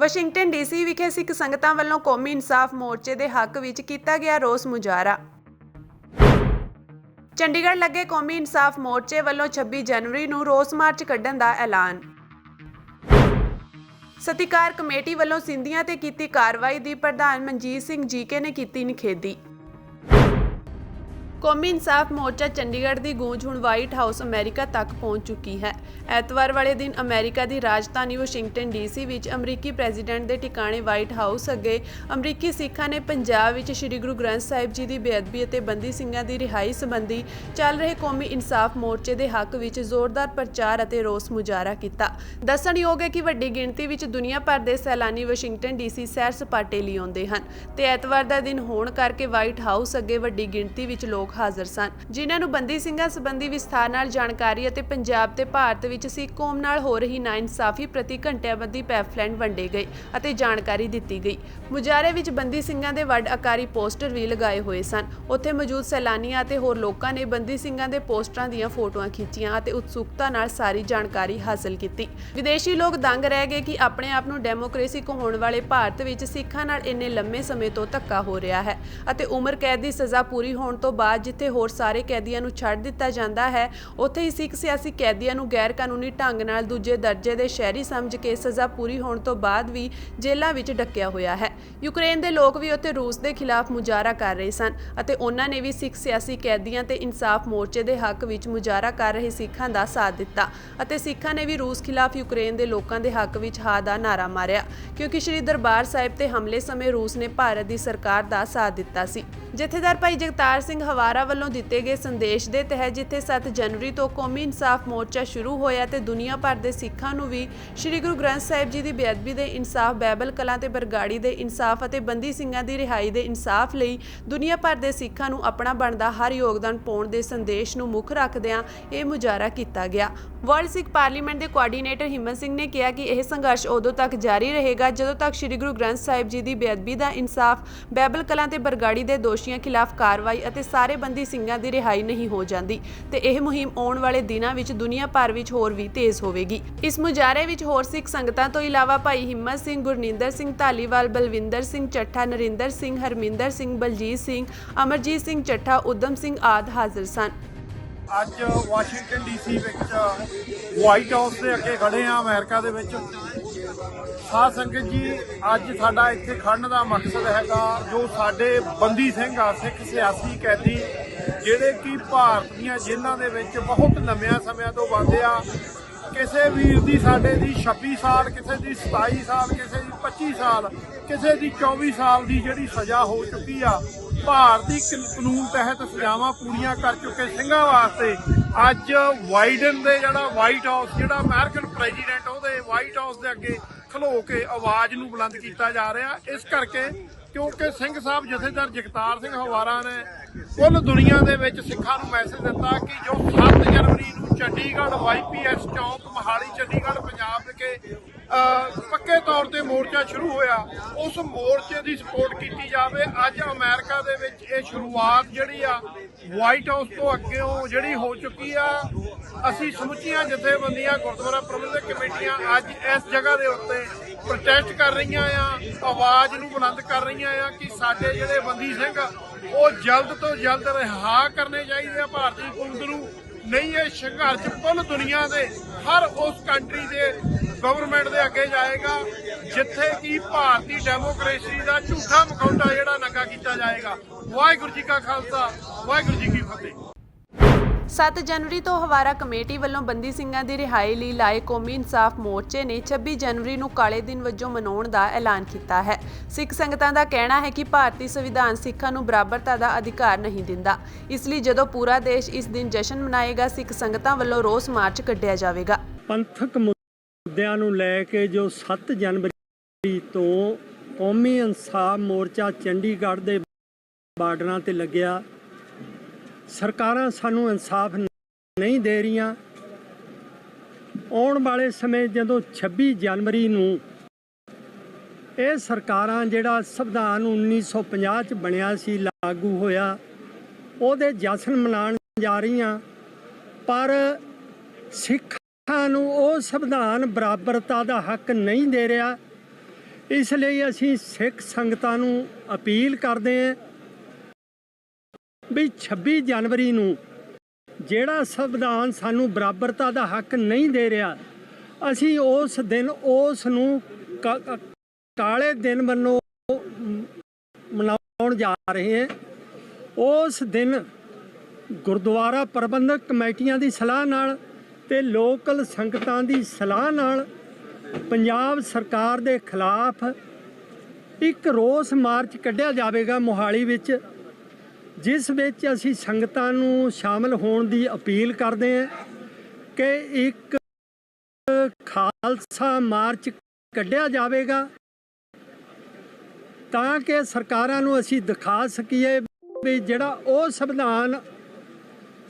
Washington DC ਵਿਖੇ ਸਿੱਖ ਸੰਗਤਾਂ ਵੱਲੋਂ ਕੌਮੀ ਇਨਸਾਫ ਮੋਰਚੇ ਦੇ ਹੱਕ ਵਿੱਚ ਕੀਤਾ ਗਿਆ ਰੋਸ ਮੁਜ਼ਾਹਰਾ। ਚੰਡੀਗੜ੍ਹ ਲੱਗੇ ਕੌਮੀ ਇਨਸਾਫ ਮੋਰਚੇ ਵੱਲੋਂ 26 ਜਨਵਰੀ ਨੂੰ ਰੋਸ ਮਾਰਚ ਕੱਢਣ ਦਾ ਐਲਾਨ। ਸਤਿਕਾਰ ਕਮੇਟੀ ਵੱਲੋਂ ਸਿੰਧੀਆਂ ਤੇ ਕੀਤੀ ਕਾਰਵਾਈ ਦੀ ਪ੍ਰਧਾਨ ਮਨਜੀਤ ਸਿੰਘ ਜੀਕੇ ਨੇ ਕੀਤੀ ਨਿਖੇਧੀ। ਕੌਮੀ ਇਨਸਾਫ ਮੋਰਚਾ ਚੰਡੀਗੜ੍ਹ ਦੀ ਗੂੰਜ ਹੁਣ ਵਾਈਟ ਹਾਊਸ ਅਮਰੀਕਾ ਤੱਕ ਪਹੁੰਚ ਚੁੱਕੀ ਹੈ। ਐਤਵਾਰ ਵਾਲੇ ਦਿਨ ਅਮਰੀਕਾ ਦੀ ਰਾਜਧਾਨੀ ਵਾਸ਼ਿੰਗਟਨ ਡੀਸੀ ਵਿੱਚ ਅਮਰੀਕੀ ਪ੍ਰੈਜ਼ੀਡੈਂਟ ਦੇ ਟਿਕਾਣੇ ਵਾਈਟ ਹਾਊਸ ਅੱਗੇ ਅਮਰੀਕੀ ਸਿੱਖਾਂ ਨੇ ਪੰਜਾਬ ਵਿੱਚ ਸ੍ਰੀ ਗੁਰੂ ਗ੍ਰੰਥ ਸਾਹਿਬ ਜੀ ਦੀ ਬੇਅਦਬੀ ਅਤੇ ਬੰਦੀ ਸਿੰਘਾਂ ਦੀ ਰਿਹਾਈ ਸੰਬੰਧੀ ਚੱਲ ਰਹੇ ਕੌਮੀ ਇਨਸਾਫ ਮੋਰਚੇ ਦੇ ਹੱਕ ਵਿੱਚ ਜ਼ੋਰਦਾਰ ਪ੍ਰਚਾਰ ਅਤੇ ਰੋਸ ਮੁਜ਼ਾਹਰਾ ਕੀਤਾ। ਦੱਸਣਯੋਗ ਹੈ ਕਿ ਵੱਡੀ ਗਿਣਤੀ ਵਿੱਚ ਦੁਨੀਆ ਭਰ ਦੇ ਸੈਲਾਨੀ ਵਾਸ਼ਿੰਗਟਨ ਡੀਸੀ ਸੈਰ ਸਪਾਟੇ ਲਈ ਆਉਂਦੇ ਹਨ ਤੇ ਐਤਵਾਰ ਦਾ ਦਿਨ ਹੋਣ ਕਰਕੇ ਵਾਈਟ ਹਾਊਸ ਅੱਗੇ ਵੱਡੀ ਗਿਣਤੀ ਵਿੱਚ ਲੋਕ ਹਾਜ਼ਰ ਸਨ, ਜਿਨ੍ਹਾਂ ਨੂੰ ਬੰਦੀ ਸਿੰਘਾਂ ਸੰਬੰਧੀ ਵਿਸਥਾਰ ਨਾਲ ਜਾਣਕਾਰੀ ਅਤੇ ਪੰਜਾਬ ਤੇ ਭਾਰਤ ਵਿੱਚ ਸਿੱਖ ਕੌਮ ਨਾਲ ਹੋ ਰਹੀ ਨਾਇਨਸਾਫੀ ਪ੍ਰਤੀ ਘੰਟਿਆਬੱਧੀ ਪੈਫਲੈਟ ਵੰਡੇ ਗਏ ਅਤੇ ਜਾਣਕਾਰੀ ਦਿੱਤੀ ਗਈ। ਮੁਜ਼ਾਹਰੇ ਵਿੱਚ ਬੰਦੀ ਸਿੰਘਾਂ ਦੇ ਵੱਡ ਆਕਾਰੀ ਪੋਸਟਰ ਵੀ ਲਗਾਏ ਹੋਏ ਸਨ। ਉੱਥੇ ਮੌਜੂਦ ਸੈਲਾਨੀਆਂ ਅਤੇ ਹੋਰ ਲੋਕਾਂ ਨੇ ਬੰਦੀ ਸਿੰਘਾਂ ਦੇ ਪੋਸਟਰਾਂ ਦੀਆਂ ਫੋਟੋਆਂ ਖਿੱਚੀਆਂ ਅਤੇ ਉਤਸੁਕਤਾ ਨਾਲ ਸਾਰੀ ਜਾਣਕਾਰੀ ਹਾਸਲ ਕੀਤੀ। ਵਿਦੇਸ਼ੀ ਲੋਕ ਦੰਗ ਰਹਿ ਗਏ ਕਿ ਆਪਣੇ ਆਪ ਨੂੰ ਡੈਮੋਕ੍ਰੇਸੀ ਕਹਾਉਣ ਵਾਲੇ ਭਾਰਤ ਵਿੱਚ ਸਿੱਖਾਂ ਨਾਲ ਇੰਨੇ ਲੰਮੇ ਸਮੇਂ ਤੋਂ ਧੱਕਾ ਹੋ ਰਿਹਾ ਹੈ ਅਤੇ ਉਮਰ ਕੈਦ ਦੀ ਸਜ਼ਾ ਪੂਰੀ ਹੋਣ ਤੋਂ ਬਾਅਦ ਜਿੱਥੇ ਹੋਰ ਸਾਰੇ ਕੈਦੀਆਂ ਨੂੰ ਛੱਡ ਦਿੱਤਾ ਜਾਂਦਾ ਹੈ, ਉੱਥੇ ਹੀ ਸਿੱਖ ਸਿਆਸੀ ਕੈਦੀਆਂ ਨੂੰ ਗੈਰ ਕਾਨੂੰਨੀ ਢੰਗ ਨਾਲ ਦੂਜੇ ਦਰਜੇ ਦੇ ਸ਼ਹਿਰੀ ਸਮਝ ਕੇ ਸਜ਼ਾ ਪੂਰੀ ਹੋਣ ਤੋਂ ਬਾਅਦ ਵੀ ਜੇਲ੍ਹਾਂ ਵਿੱਚ ਡੱਕਿਆ ਹੋਇਆ ਹੈ। ਯੂਕਰੇਨ ਦੇ ਲੋਕ ਵੀ ਉੱਥੇ ਰੂਸ ਦੇ ਖਿਲਾਫ ਮੁਜ਼ਾਹਰਾ ਕਰ ਰਹੇ ਸਨ ਅਤੇ ਉਹਨਾਂ ਨੇ ਵੀ ਸਿੱਖ ਸਿਆਸੀ ਕੈਦੀਆਂ ਤੇ ਇਨਸਾਫ ਮੋਰਚੇ ਦੇ ਹੱਕ ਵਿੱਚ ਮੁਜ਼ਾਹਰਾ ਕਰ ਰਹੇ ਸਿੱਖਾਂ ਦਾ ਸਾਥ ਦਿੱਤਾ ਅਤੇ ਸਿੱਖਾਂ ਨੇ ਵੀ ਰੂਸ ਖਿਲਾਫ ਯੂਕਰੇਨ ਦੇ ਲੋਕਾਂ ਦੇ ਹੱਕ ਵਿੱਚ ਹਾਂ ਦਾ ਨਾਅਰਾ ਮਾਰਿਆ, ਕਿਉਂਕਿ ਸ੍ਰੀ ਦਰਬਾਰ ਸਾਹਿਬ ਤੇ ਹਮਲੇ ਸਮੇਂ ਰੂਸ ਨੇ ਭਾਰਤ ਦੀ ਸਰਕਾਰ ਦਾ ਸਾਥ ਦਿੱਤਾ ਸੀ। ਜਥੇਦਾਰ ਭਾਈ ਜਗਤਾਰ ਸਿੰਘ ਹਵਾਰਾ ਵੱਲੋਂ ਦਿੱਤੇ ਗਏ ਸੰਦੇਸ਼ ਦੇ ਤਹਿਤ ਜਿੱਥੇ 7 ਜਨਵਰੀ ਤੋਂ ਕੌਮੀ ਇਨਸਾਫ ਮੋਰਚਾ ਸ਼ੁਰੂ ਹੋਇਆ ਤੇ ਦੁਨੀਆ ਭਰ ਦੇ ਸਿੱਖਾਂ ਨੂੰ ਵੀ ਸ੍ਰੀ ਗੁਰੂ ਗ੍ਰੰਥ ਸਾਹਿਬ ਜੀ ਦੀ ਬੇਅਦਬੀ ਦੇ ਇਨਸਾਫ, ਬਾਈਬਲ ਕਲਾਂ ਤੇ ਬਰਗਾੜੀ ਦੇ ਇਨਸਾਫ ਅਤੇ ਬੰਦੀ ਸਿੰਘਾਂ ਦੀ ਰਿਹਾਈ ਦੇ ਇਨਸਾਫ ਲਈ ਦੁਨੀਆ ਭਰ ਦੇ ਸਿੱਖਾਂ ਨੂੰ ਆਪਣਾ ਬਣਦਾ ਹਰ ਯੋਗਦਾਨ ਪਾਉਣ ਦੇ ਸੰਦੇਸ਼ ਨੂੰ ਮੁੱਖ ਰੱਖਦਿਆਂ ਇਹ ਮੁਜ਼ਾਹਰਾ ਕੀਤਾ ਗਿਆ। ਵਰਲਡ ਸਿੱਖ ਪਾਰਲੀਮੈਂਟ ਦੇ ਕੋਆਰਡੀਨੇਟਰ ਹਿੰਮਤ ਸਿੰਘ ਨੇ ਕਿਹਾ ਕਿ ਇਹ ਸੰਘਰਸ਼ ਉਦੋਂ ਤੱਕ ਜਾਰੀ ਰਹੇਗਾ ਜਦੋਂ ਤੱਕ ਸ੍ਰੀ ਗੁਰੂ ਗ੍ਰੰਥ ਸਾਹਿਬ ਜੀ ਦੀ ਬੇਅਦਬੀ ਦਾ ਇਨਸਾਫ, ਬਾਈਬਲ ਕਲਾਂ ਤੇ ਬਰਗਾੜੀ ਦੇ ਦੋਸ਼ੀਆਂ ਖਿਲਾਫ ਕਾਰਵਾਈ ਅਤੇ ਸਾਰੇ ਬੰਦੀ ਸਿੰਘਾਂ ਦੀ ਰਿਹਾਈ ਨਹੀਂ ਹੋ ਜਾਂਦੀ ਤੇ ਇਹ ਮੁਹਿੰਮ ਆਉਣ ਵਾਲੇ ਦਿਨਾਂ ਵਿੱਚ ਦੁਨੀਆ ਭਰ ਵਿੱਚ ਹੋਰ ਵੀ ਤੇਜ਼ ਹੋਵੇਗੀ। ਇਸ ਮੁਜ਼ਾਹਰੇ ਵਿੱਚ ਹੋਰ ਸਿੱਖ ਸੰਗਤਾਂ ਤੋਂ ਇਲਾਵਾ ਭਾਈ ਹਿੰਮਤ ਸਿੰਘ, ਗੁਰਨਿੰਦਰ ਸਿੰਘ ਧਾਲੀਵਾਲ, ਬਲਵਿੰਦਰ ਸਿੰਘ ਚੱਠਾ, ਨਰਿੰਦਰ ਸਿੰਘ, ਹਰਮਿੰਦਰ ਸਿੰਘ, ਬਲਜੀਤ ਸਿੰਘ, ਅਮਰਜੀਤ ਸਿੰਘ ਚੱਠਾ, ਉਦਮ ਸਿੰਘ ਆਦਿ ਹਾਜ਼ਰ ਸਨ। ਅੱਜ ਵਾਸ਼ਿੰਗਟਨ ਡੀਸੀ ਵਿੱਚ ਵਾਈਟ ਹਾਊਸ ਦੇ ਅੱਗੇ ਖੜੇ ਆ ਅਮਰੀਕਾ ਦੇ ਵਿੱਚ। ਸਾਧ ਸੰਗਤ ਜੀ, ਅੱਜ ਸਾਡਾ ਇੱਥੇ ਖੜਨ ਦਾ ਮਕਸਦ ਹੈਗਾ ਜੋ ਸਾਡੇ ਬੰਦੀ ਸਿੰਘ ਆ, ਸਿੱਖ ਸਿਆਸੀ ਕੈਦੀ ਜਿਹੜੇ ਕਿ ਭਾਰਤ ਦੀਆਂ ਜੇਲ੍ਹਾਂ ਦੇ ਵਿੱਚ ਬਹੁਤ ਲੰਮਿਆਂ ਸਮਿਆਂ ਤੋਂ ਬੰਦ ਆ। ਕਿਸੇ ਵੀਰ ਦੀ ਸਾਡੇ ਦੀ 26 ਸਾਲ, ਕਿਸੇ ਦੀ 27 ਸਾਲ, ਕਿਸੇ ਦੀ 25 ਸਾਲ, ਕਿਸੇ ਦੀ 24 ਸਾਲ ਦੀ ਜਿਹੜੀ ਸਜ਼ਾ ਹੋ ਚੁੱਕੀ ਆ। ਭਾਰਤੀ ਕਾਨੂੰਨ ਤਹਿਤ ਸਜ਼ਾਵਾਂ ਪੂਰੀਆਂ ਕਰ ਚੁੱਕੇ ਸਿੰਘਾਂ ਵਾਸਤੇ ਅੱਜ ਵਾਈਡਨ ਦੇ ਜਿਹੜਾ ਵਾਈਟ ਹਾਊਸ, ਜਿਹੜਾ ਅਮਰੀਕਨ ਪ੍ਰੈਜ਼ੀਡੈਂਟ, ਉਹਦੇ ਵਾਈਟ ਹਾਊਸ ਦੇ ਅੱਗੇ ਖਲੋ ਕੇ ਆਵਾਜ਼ ਨੂੰ ਬੁਲੰਦ ਕੀਤਾ ਜਾ ਰਿਹਾ। ਇਸ ਕਰਕੇ ਕਿਉਂਕਿ ਸਿੰਘ ਸਾਹਿਬ ਜਥੇਦਾਰ ਜਗਤਾਰ ਸਿੰਘ ਹਵਾਰਾ ਨੇ ਕੁੱਲ ਦੁਨੀਆ ਦੇ ਵਿੱਚ ਸਿੱਖਾਂ ਨੂੰ ਮੈਸੇਜ ਦਿੱਤਾ ਕਿ ਜੋ 7 ਜਨਵਰੀ ਨੂੰ ਚੰਡੀਗੜ੍ਹ YPS ਚੌਂਕ, ਮੋਹਾਲੀ, ਚੰਡੀਗੜ੍ਹ, ਪੰਜਾਬ ਵਿਖੇ ਪੱਕੇ ਤੌਰ ਤੇ ਮੋਰਚਾ ਸ਼ੁਰੂ ਹੋਇਆ, ਉਸ ਮੋਰਚੇ ਦੀ ਸਪੋਰਟ ਕੀਤੀ ਜਾਵੇ। ਅੱਜ ਅਮਰੀਕਾ ਦੇ ਵਿੱਚ ਇਹ ਸ਼ੁਰੂਆਤ ਜਿਹੜੀ ਆ ਵਾਈਟ ਹਾਊਸ ਤੋਂ ਅੱਗੇੋਂ ਜਿਹੜੀ ਹੋ ਚੁੱਕੀ ਆ। ਅਸੀਂ ਸਮੁੱਚੀਆਂ ਜਥੇਬੰਦੀਆਂ, ਗੁਰਦੁਆਰਾ ਪ੍ਰਬੰਧਕ ਕਮੇਟੀਆਂ ਅੱਜ ਇਸ ਜਗ੍ਹਾ ਦੇ ਉੱਤੇ ਪ੍ਰੋਟੈਸਟ ਕਰ ਰਹੀਆਂ ਆ, ਆਵਾਜ਼ ਨੂੰ ਬੁਲੰਦ ਕਰ ਰਹੀਆਂ ਆ ਕਿ ਸਾਡੇ ਜਿਹੜੇ ਬੰਦੀ ਸਿੰਘ ਉਹ ਜਲਦ ਤੋਂ ਜਲਦ ਰਿਹਾ ਕਰਨੇ ਚਾਹੀਦੇ ਆ ਭਾਰਤੀ ਹੁਕੂਮਤ ਨੂੰ। ਨਹੀਂ ਇਹ ਸੰਘਰਸ਼ ਕੁੱਲ ਦੁਨੀਆ ਦੇ ਹਰ ਉਸ ਕੰਟਰੀ ਦੇ ਗਵਰਨਮੈਂਟ ਦੇ ਅੱਗੇ ਜਾਏਗਾ ਜਿੱਥੇ ਕਿ ਭਾਰਤੀ ਡੈਮੋਕ੍ਰੇਸੀ ਦਾ ਝੂਠਾ ਮੁਖੌਟਾ ਜਿਹੜਾ ਨੰਗਾ ਕੀਤਾ ਜਾਏਗਾ। ਵਾਹਿਗੁਰੂ ਜੀ ਕਾ ਖਾਲਸਾ, ਵਾਹਿਗੁਰੂ ਜੀ ਕੀ ਫਤਿਹ। 7 ਜਨਵਰੀ ਤੋਂ ਹਵਾਰਾ ਕਮੇਟੀ ਵੱਲੋਂ ਬੰਦੀ ਸਿੰਘਾਂ ਦੀ ਰਿਹਾਈ ਲਈ ਲਾਏ ਕੌਮੀ ਇਨਸਾਫ ਮੋਰਚੇ ਨੇ 26 ਜਨਵਰੀ ਨੂੰ ਕਾਲੇ ਦਿਨ ਵਜੋਂ ਮਨਾਉਣ ਦਾ ਐਲਾਨ ਕੀਤਾ ਹੈ। ਸਿੱਖ ਸੰਗਤਾਂ ਦਾ ਕਹਿਣਾ ਹੈ ਕਿ ਭਾਰਤੀ ਸੰਵਿਧਾਨ ਸਿੱਖਾਂ ਨੂੰ ਬਰਾਬਰਤਾ ਦਾ ਅਧਿਕਾਰ ਨਹੀਂ ਦਿੰਦਾ, ਇਸ ਲਈ ਜਦੋਂ ਪੂਰਾ ਦੇਸ਼ ਇਸ ਦਿਨ ਜਸ਼ਨ ਮਨਾਏਗਾ, ਸਿੱਖ ਸੰਗਤਾਂ ਵੱਲੋਂ ਰੋਸ ਮਾਰਚ ਕੱਢਿਆ ਜਾਵੇਗਾ। ਪੰਥਕ ਮੁੱਦਿਆਂ ਨੂੰ ਲੈ ਕੇ ਜੋ 7 ਜਨਵਰੀ ਤੋਂ ਕੌਮੀ ਇਨਸਾਫ ਮੋਰਚਾ ਚੰਡੀਗੜ੍ਹ ਦੇ ਬਾਰਡਰਾਂ ਤੇ ਲੱਗਿਆ, ਸਰਕਾਰਾਂ ਸਾਨੂੰ ਇਨਸਾਫ ਨਹੀਂ ਦੇ ਰਹੀਆਂ। ਆਉਣ ਵਾਲੇ ਸਮੇਂ ਜਦੋਂ 26 ਜਨਵਰੀ ਨੂੰ ਇਹ ਸਰਕਾਰਾਂ ਜਿਹੜਾ ਸੰਵਿਧਾਨ 1950 'ਚ ਬਣਿਆ ਸੀ ਲਾਗੂ ਹੋਇਆ, ਉਹਦੇ ਜਸ਼ਨ ਮਨਾਉਣ ਜਾ ਰਹੀਆਂ, ਪਰ ਸਿੱਖਾਂ ਨੂੰ ਉਹ ਸੰਵਿਧਾਨ ਬਰਾਬਰਤਾ ਦਾ ਹੱਕ ਨਹੀਂ ਦੇ ਰਿਹਾ। ਇਸ ਲਈ ਅਸੀਂ ਸਿੱਖ ਸੰਗਤਾਂ ਨੂੰ ਅਪੀਲ ਕਰਦੇ ਹਾਂ ਵੀ 26 ਜਨਵਰੀ ਨੂੰ ਜਿਹੜਾ ਸੰਵਿਧਾਨ ਸਾਨੂੰ ਬਰਾਬਰਤਾ ਦਾ ਹੱਕ ਨਹੀਂ ਦੇ ਰਿਹਾ, ਅਸੀਂ ਉਸ ਦਿਨ ਉਸ ਨੂੰ ਕਾਲੇ ਦਿਨ ਵੱਲੋਂ ਮਨਾਉਣ ਜਾ ਰਹੇ ਹਾਂ। ਉਸ ਦਿਨ ਗੁਰਦੁਆਰਾ ਪ੍ਰਬੰਧਕ ਕਮੇਟੀਆਂ ਦੀ ਸਲਾਹ ਨਾਲ ਤੇ ਲੋਕਲ ਸੰਗਤਾਂ ਦੀ ਸਲਾਹ ਨਾਲ ਪੰਜਾਬ ਸਰਕਾਰ ਦੇ ਖਿਲਾਫ ਇੱਕ ਰੋਸ ਮਾਰਚ ਕੱਢਿਆ ਜਾਵੇਗਾ ਮੋਹਾਲੀ ਵਿੱਚ, ਜਿਸ ਵਿੱਚ ਅਸੀਂ ਸੰਗਤਾਂ ਨੂੰ ਸ਼ਾਮਲ ਹੋਣ ਦੀ ਅਪੀਲ ਕਰਦੇ ਹਾਂ ਕਿ ਇੱਕ ਖਾਲਸਾ ਮਾਰਚ ਕੱਢਿਆ ਜਾਵੇਗਾ ਤਾਂ ਕਿ ਸਰਕਾਰਾਂ ਨੂੰ ਅਸੀਂ ਦਿਖਾ ਸਕੀਏ ਵੀ ਜਿਹੜਾ ਉਹ ਸੰਵਿਧਾਨ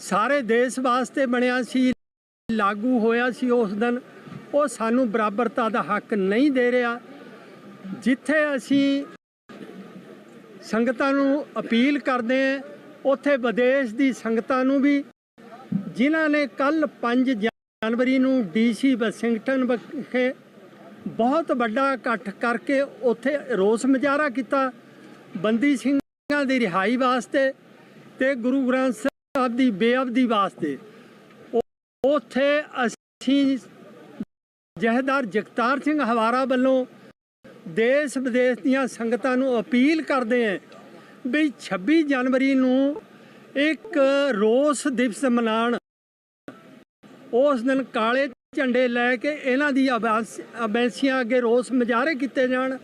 ਸਾਰੇ ਦੇਸ਼ ਵਾਸਤੇ ਬਣਿਆ ਸੀ, ਲਾਗੂ ਹੋਇਆ ਸੀ ਉਸ ਦਿਨ, ਉਹ ਸਾਨੂੰ ਬਰਾਬਰਤਾ ਦਾ ਹੱਕ ਨਹੀਂ ਦੇ ਰਿਹਾ। ਜਿੱਥੇ ਅਸੀਂ ਸੰਗਤਾਂ ਨੂੰ ਅਪੀਲ ਕਰਦੇ ਹਾਂ ਉੱਥੇ ਵਿਦੇਸ਼ ਦੀ ਸੰਗਤਾਂ ਨੂੰ ਵੀ, ਜਿਨ੍ਹਾਂ ਨੇ ਕੱਲ੍ਹ 5 ਜਨਵਰੀ ਨੂੰ DC ਵਾਸ਼ਿੰਗਟਨ ਵਿਖੇ ਬਹੁਤ ਵੱਡਾ ਇਕੱਠ ਕਰਕੇ ਉੱਥੇ ਰੋਸ ਮੁਜ਼ਾਹਰਾ ਕੀਤਾ ਬੰਦੀ ਸਿੰਘਾਂ ਦੀ ਰਿਹਾਈ ਵਾਸਤੇ ਤੇ ਗੁਰੂ ਗ੍ਰੰਥ ਸਾਹਿਬ ਦੀ ਬੇਅਦਬੀ ਵਾਸਤੇ। ਉੱਥੇ ਅਸੀਂ ਜਥੇਦਾਰ ਜਗਤਾਰ ਸਿੰਘ ਹਵਾਰਾ ਵੱਲੋਂ ਦੇਸ਼ ਵਿਦੇਸ਼ ਦੀਆਂ ਸੰਗਤਾਂ ਨੂੰ ਅਪੀਲ ਕਰਦੇ ਹਾਂ ਵੀ 26 ਜਨਵਰੀ ਨੂੰ ਇੱਕ ਰੋਸ ਦਿਵਸ ਮਨਾਉਣ। ਉਸ ਦਿਨ ਕਾਲੇ ਝੰਡੇ ਲੈ ਕੇ ਇਹਨਾਂ ਦੀ ਅਬੈਂਸੀਆਂ ਅੱਗੇ ਰੋਸ ਮੁਜ਼ਾਹਰੇ ਕੀਤੇ ਜਾਣ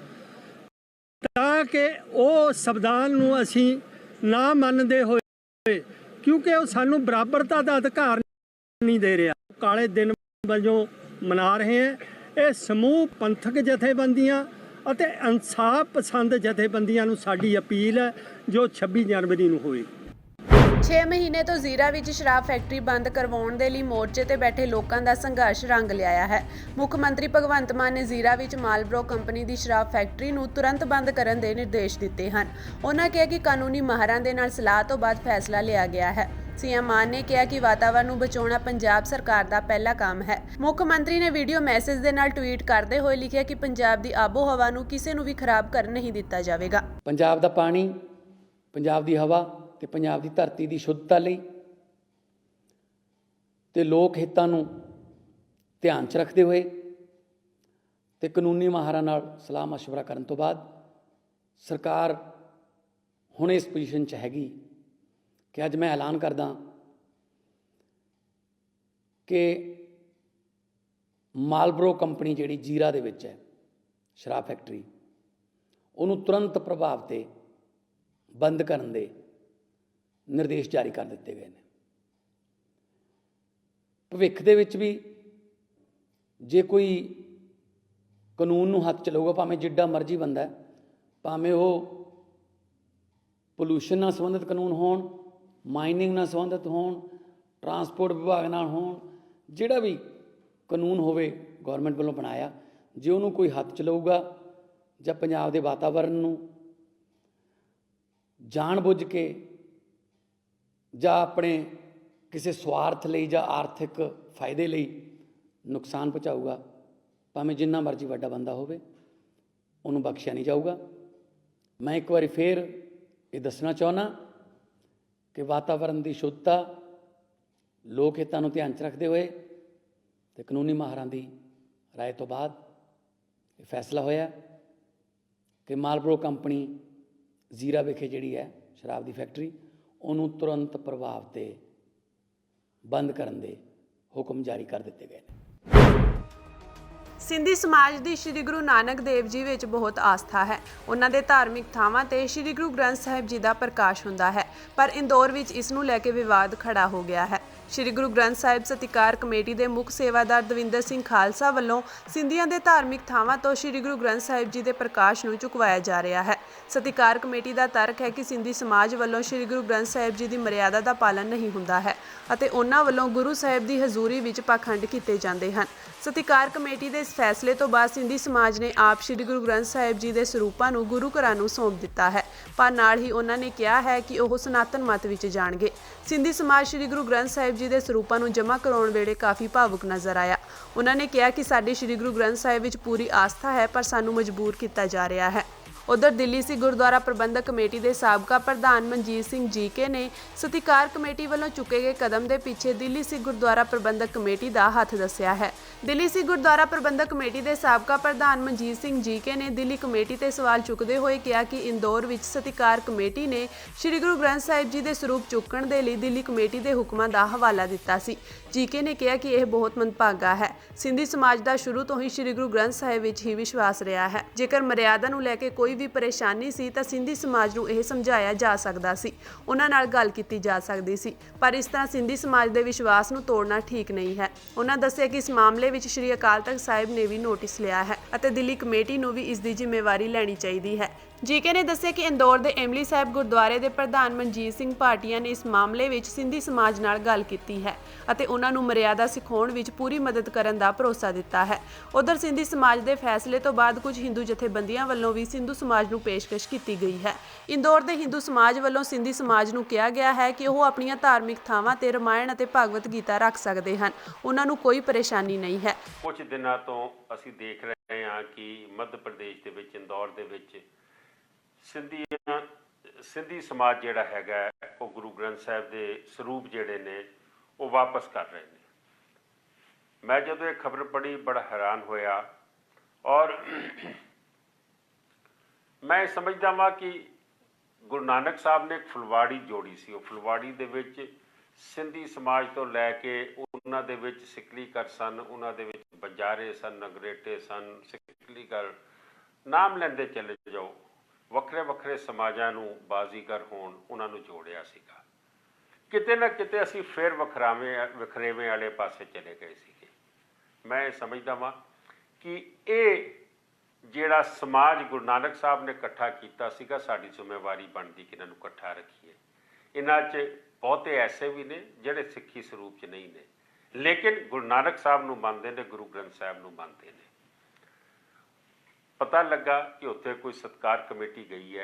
ਤਾਂ ਕਿ ਉਹ ਸੰਵਿਧਾਨ ਨੂੰ ਅਸੀਂ ਨਾ ਮੰਨਦੇ ਹੋਏ, ਕਿਉਂਕਿ ਉਹ ਸਾਨੂੰ ਬਰਾਬਰਤਾ ਦਾ ਅਧਿਕਾਰ ਨਹੀਂ ਦੇ ਰਿਹਾ, ਕਾਲੇ ਦਿਨ ਵਜੋਂ ਮਨਾ ਰਹੇ ਹੈ। ਇਹ ਸਮੂਹ ਪੰਥਕ ਜਥੇਬੰਦੀਆਂ ਅਤੇ ਇਨਸਾਫ ਪਸੰਦ ਜਥੇਬੰਦੀਆਂ ਨੂੰ ਸਾਡੀ ਅਪੀਲ ਹੈ ਜੋ 26 ਜਨਵਰੀ ਨੂੰ ਹੋਏ। 6 ਮਹੀਨੇ ਤੋਂ ਜ਼ੀਰਾ ਵਿੱਚ ਸ਼ਰਾਬ ਫੈਕਟਰੀ ਬੰਦ ਕਰਵਾਉਣ ਦੇ ਲਈ ਮੋਰਚੇ ਤੇ ਬੈਠੇ ਲੋਕਾਂ ਦਾ ਸੰਘਰਸ਼ ਰੰਗ ਲਿਆਇਆ ਹੈ। ਮੁੱਖ ਮੰਤਰੀ ਭਗਵੰਤ ਮਾਨ ਨੇ ਜ਼ੀਰਾ ਵਿੱਚ ਮਾਲਬਰੋ ਕੰਪਨੀ ਦੀ ਸ਼ਰਾਬ ਫੈਕਟਰੀ ਨੂੰ ਤੁਰੰਤ ਬੰਦ ਕਰਨ ਦੇ ਨਿਰਦੇਸ਼ ਦਿੱਤੇ ਹਨ। ਉਹਨਾਂ ਕਿਹਾ ਕਿ ਕਾਨੂੰਨੀ ਮਾਹਰਾਂ ਦੇ ਨਾਲ ਸਲਾਹ ਤੋਂ ਬਾਅਦ ਫੈਸਲਾ ਲਿਆ ਗਿਆ ਹੈ। ਸੀਐਮ ਮਾਨ ਨੇ ਕਿਹਾ ਕਿ ਵਾਤਾਵਰਣ ਨੂੰ ਬਚਾਉਣਾ ਪੰਜਾਬ ਸਰਕਾਰ ਦਾ ਪਹਿਲਾ ਕੰਮ ਹੈ। ਮੁੱਖ ਮੰਤਰੀ ਨੇ ਵੀਡੀਓ ਮੈਸੇਜ ਦੇ ਨਾਲ ਟਵੀਟ ਕਰਦੇ ਹੋਏ ਲਿਖਿਆ ਕਿ ਪੰਜਾਬ ਦੀ ਆਬੋ ਹਵਾ ਨੂੰ ਕਿਸੇ ਨੂੰ ਵੀ ਖਰਾਬ ਕਰਨ ਨਹੀਂ ਦਿੱਤਾ ਜਾਵੇਗਾ। ਪੰਜਾਬ ਦਾ ਪਾਣੀ, ਪੰਜਾਬ ਦੀ ਹਵਾ ਤੇ ਪੰਜਾਬ ਦੀ ਧਰਤੀ ਦੀ ਸ਼ੁੱਧਤਾ ਲਈ ਤੇ ਲੋਕ ਹਿੱਤਾਂ ਨੂੰ ਧਿਆਨ 'ਚ ਰੱਖਦੇ ਹੋਏ ਤੇ ਕਾਨੂੰਨੀ ਮਾਹਰਾਂ ਨਾਲ ਸਲਾਹ ਮਸ਼ਵਰਾ ਕਰਨ ਤੋਂ ਬਾਅਦ ਸਰਕਾਰ ਹੁਣ ਇਸ ਪੋਜੀਸ਼ਨ 'ਚ ਹੈਗੀ ਕਿ ਅੱਜ ਮੈਂ ਐਲਾਨ ਕਰਦਾ ਕਿ ਮਾਲਬਰੋ ਕੰਪਨੀ ਜਿਹੜੀ ਜੀਰਾ ਦੇ ਵਿੱਚ ਹੈ ਸ਼ਰਾਬ ਫੈਕਟਰੀ, ਉਹਨੂੰ ਤੁਰੰਤ ਪ੍ਰਭਾਵ 'ਤੇ ਬੰਦ ਕਰਨ ਦੇ ਨਿਰਦੇਸ਼ ਜਾਰੀ ਕਰ ਦਿੱਤੇ ਗਏ ਨੇ। ਭਵਿੱਖ ਦੇ ਵਿੱਚ ਵੀ ਜੇ ਕੋਈ ਕਾਨੂੰਨ ਨੂੰ ਹੱਥ 'ਚ ਲਊਗਾ, ਭਾਵੇਂ ਜਿੱਡਾ ਮਰਜ਼ੀ ਬੰਦਾ, ਭਾਵੇਂ ਉਹ ਪੋਲੂਸ਼ਨ ਨਾਲ ਸੰਬੰਧਿਤ ਕਾਨੂੰਨ ਹੋਣ, ਮਾਈਨਿੰਗ ਨਾਲ ਸੰਬੰਧਿਤ ਹੋਣ, ਟਰਾਂਸਪੋਰਟ ਵਿਭਾਗ ਨਾਲ ਹੋਣ, ਜਿਹੜਾ ਵੀ ਕਾਨੂੰਨ ਹੋਵੇ ਗੌਰਮੈਂਟ ਵੱਲੋਂ ਬਣਾਇਆ, ਜੇ ਉਹਨੂੰ ਕੋਈ ਹੱਥ 'ਚ ਲਊਗਾ ਜਾਂ ਪੰਜਾਬ ਦੇ ਵਾਤਾਵਰਣ ਨੂੰ ਜਾਣ ਬੁੱਝ ਕੇ ਜਾਂ ਆਪਣੇ ਕਿਸੇ ਸਵਾਰਥ ਲਈ ਜਾਂ ਆਰਥਿਕ ਫਾਇਦੇ ਲਈ ਨੁਕਸਾਨ ਪਹੁੰਚਾਊਗਾ, ਭਾਵੇਂ ਜਿੰਨਾ ਮਰਜ਼ੀ ਵੱਡਾ ਬੰਦਾ ਹੋਵੇ, ਉਹਨੂੰ ਬਖਸ਼ਿਆ ਨਹੀਂ ਜਾਊਗਾ। ਮੈਂ ਇੱਕ ਵਾਰੀ ਫੇਰ ਇਹ ਦੱਸਣਾ ਚਾਹੁੰਦਾ ਕਿ ਵਾਤਾਵਰਣ ਦੀ ਸ਼ੁੱਧਤਾ, ਲੋਕ ਹਿੱਤਾਂ ਨੂੰ ਧਿਆਨ 'ਚ ਰੱਖਦੇ ਹੋਏ ਤੇ ਕਾਨੂੰਨੀ ਮਾਹਰਾਂ ਦੀ ਰਾਏ ਤੋਂ ਬਾਅਦ ਇਹ ਫੈਸਲਾ ਹੋਇਆ ਕਿ ਮਾਲਬਰੋ ਕੰਪਨੀ ਜ਼ੀਰਾ ਵਿਖੇ ਜਿਹੜੀ ਹੈ ਸ਼ਰਾਬ ਦੀ ਫੈਕਟਰੀ, ਉਹਨੂੰ ਤੁਰੰਤ ਪ੍ਰਭਾਵ 'ਤੇ ਬੰਦ ਕਰਨ ਦੇ ਹੁਕਮ ਜਾਰੀ ਕਰ ਦਿੱਤੇ ਗਏ ਨੇ। ਸਿੰਧੀ ਸਮਾਜ ਦੀ ਸ਼੍ਰੀ ਗੁਰੂ ਨਾਨਕ ਦੇਵ ਜੀ ਵਿੱਚ ਬਹੁਤ ਆਸਥਾ ਹੈ। ਉਹਨਾਂ ਦੇ ਧਾਰਮਿਕ ਥਾਵਾਂ ਤੇ ਸ਼੍ਰੀ ਗੁਰੂ ਗ੍ਰੰਥ ਸਾਹਿਬ ਜੀ ਦਾ ਪ੍ਰਕਾਸ਼ ਹੁੰਦਾ ਹੈ, ਪਰ ਇੰਦੌਰ ਵਿੱਚ ਇਸ ਨੂੰ ਲੈ ਕੇ ਵਿਵਾਦ ਖੜਾ ਹੋ ਗਿਆ ਹੈ। ਸ਼੍ਰੀ ਗੁਰੂ ਗ੍ਰੰਥ ਸਾਹਿਬ ਸਤਿਕਾਰ ਕਮੇਟੀ ਦੇ ਮੁੱਖ ਸੇਵਾਦਾਰ ਦਵਿੰਦਰ ਸਿੰਘ ਖਾਲਸਾ ਵੱਲੋਂ ਸਿੰਧੀਆਂ ਦੇ ਧਾਰਮਿਕ ਥਾਵਾਂ ਤੋਂ ਸ਼੍ਰੀ ਗੁਰੂ ਗ੍ਰੰਥ ਸਾਹਿਬ ਜੀ ਦੇ ਪ੍ਰਕਾਸ਼ ਨੂੰ ਚੁਕਵਾਇਆ ਜਾ ਰਿਹਾ ਹੈ। ਸਤਿਕਾਰ ਕਮੇਟੀ ਦਾ ਤਰਕ ਹੈ ਕਿ ਸਿੰਧੀ ਸਮਾਜ ਵੱਲੋਂ ਸ਼੍ਰੀ ਗੁਰੂ ਗ੍ਰੰਥ ਸਾਹਿਬ ਜੀ ਦੀ ਮਰਿਆਦਾ ਦਾ ਪਾਲਨ ਨਹੀਂ ਹੁੰਦਾ ਹੈ ਅਤੇ ਉਹਨਾਂ ਵੱਲੋਂ ਗੁਰੂ ਸਾਹਿਬ ਦੀ ਹਜ਼ੂਰੀ ਵਿੱਚ ਪਾਖੰਡ ਕੀਤੇ ਜਾਂਦੇ ਹਨ। ਸਤਿਕਾਰ ਕਮੇਟੀ ਦੇ ਇਸ ਫੈਸਲੇ ਤੋਂ ਬਾਅਦ ਸਿੰਧੀ ਸਮਾਜ ਨੇ ਆਪ ਸ਼੍ਰੀ ਗੁਰੂ ਗ੍ਰੰਥ ਸਾਹਿਬ ਜੀ ਦੇ ਸਰੂਪਾਂ ਨੂੰ ਗੁਰੂ ਘਰਾਂ ਨੂੰ ਸੌਂਪ ਦਿੱਤਾ ਹੈ, ਪਰ ਨਾਲ ਹੀ ਉਹਨਾਂ ਨੇ ਕਿਹਾ ਹੈ ਕਿ ਉਹ ਸਨਾਤਨ ਮਤ ਵਿੱਚ ਜਾਣਗੇ। ਸਿੰਧੀ ਸਮਾਜ ਸ਼੍ਰੀ ਗੁਰੂ ਗ੍ਰੰਥ ਸਾਹਿਬ ਜੀ ਦੇ ਸਰੂਪਾਂ ਨੂੰ ਜਮ੍ਹਾਂ ਕਰਾਉਣ ਵੇਲੇ ਕਾਫੀ ਭਾਵੁਕ ਨਜ਼ਰ ਆਇਆ। ਉਹਨਾਂ ਨੇ ਕਿਹਾ ਕਿ ਸਾਡੀ ਸ੍ਰੀ ਗੁਰੂ ਗ੍ਰੰਥ ਸਾਹਿਬ ਵਿੱਚ ਪੂਰੀ ਆਸਥਾ ਹੈ, ਪਰ ਸਾਨੂੰ ਮਜਬੂਰ ਕੀਤਾ ਜਾ ਰਿਹਾ ਹੈ। उधर दिल्ली सिख गुरुद्वारा प्रबंधक कमेटी के साबका प्रधान मनजीत सिंह जीके ने सत्कार कमेटी वालों चुके गए कदम के पीछे दिल्ली सिख गुरुद्वारा प्रबंधक कमेटी का हथ दस्या है। दिल्ली सिख गुरुद्वारा प्रबंधक कमेटी के साबका प्रधान मनजीत सिंह जीके ने दिल्ली कमेटी से सवाल चुकते हुए कहा कि इंदौर में सत्कार कमेटी ने श्री गुरु ग्रंथ साहिब जी के स्वरूप चुकण के लिए दिल्ली कमेटी के हुक्मां का हवाला दिता सी। जीके ने कहा कि यह बहुत मंदभागा है। सिंधी समाज का शुरू तो ही श्री गुरु ग्रंथ साहिब विच ही विश्वास रहा है। जेकर मर्यादा नूं लैके कोई भी परेशानी सी तां सिंधी समाज नूं यह समझाया जा सकदा सी, उन्हां नाल गल कीती जा सकदी सी, पर इस तरह सिंधी समाज के विश्वास नूं तोड़ना ठीक नहीं है। उन्हां दस्सिया कि इस मामले विच श्री अकाल तख्त साहिब ने भी नोटिस लिया है अते दिल्ली कमेटी नूं भी इसकी जिम्मेवारी लैनी चाहिए है। जीके ने दस्सिया कि इंदौर के इमली साहिब गुरुद्वारे के प्रधान मनजीत सिंह भाटिया ने इस मामले में सिंधी समाज नाल गल कीती है अते उन्हां नूं मर्यादा सिखाउण विच पूरी मदद करन दा भरोसा दिता है। उधर सिंधी समाज के फैसले तो बाद कुछ हिंदू जथेबंदियां वल्लों भी सिंधु समाज नूं पेशकश की गई है। इंदौर के हिंदू समाज वल्लों सिंधी समाज नूं कहा गया है कि वह अपनियां धार्मिक थावां ते रामायण अते भगवत गीता रख सकते हैं, उन्हां नूं कोई परेशानी नहीं है। कुछ दिनों तो असीं देख रहे हैं कि मध्य प्रदेश के विच इंदौर के विच सिंधी समाज जिहड़ा हैगा वो गुरु ग्रंथ साहिब के स्वरूप जिहड़े ने वो वापस कर रहे हैं। मैं जदों ये खबर पढ़ी बड़ा हैरान होया और मैं समझदा वां कि गुरु नानक साहब ने एक फुलवाड़ी जोड़ी सी। वो फुलवाड़ी दे विच सिंधी समाज तो लैके उन्हां दे विच सिकलीकर सन, उन्हां दे विच बंजारे सन, नगरेटे सन, सिकलीकर नाम लेंदे चले जाओ, वक्रे वक्रे समाजां नूं बाजीगर होण उन्हां नूं जोड़िया सीगा। किते ना किते असीं फिर वखरेवें वाले पासे चले गए सीगे। मैं समझदा वां कि ये जिहड़ा समाज गुरु नानक साहब ने इकट्ठा कीता सीगा, साडी जिम्मेवारी बनदी कि इन्हां नूं इकट्ठा रखीए। इन्हां 'च बहुते ऐसे भी ने जिहड़े सिੱਖੀ ਸਰੂਪ 'ਚ नहीं ने, लेकिन गुरु नानक साहब नूं मंनदे ने, गुरु ग्रंथ साहब नूं मंनदे ने। पता लगा कि उत्थे कोई सत्कार कमेटी गई है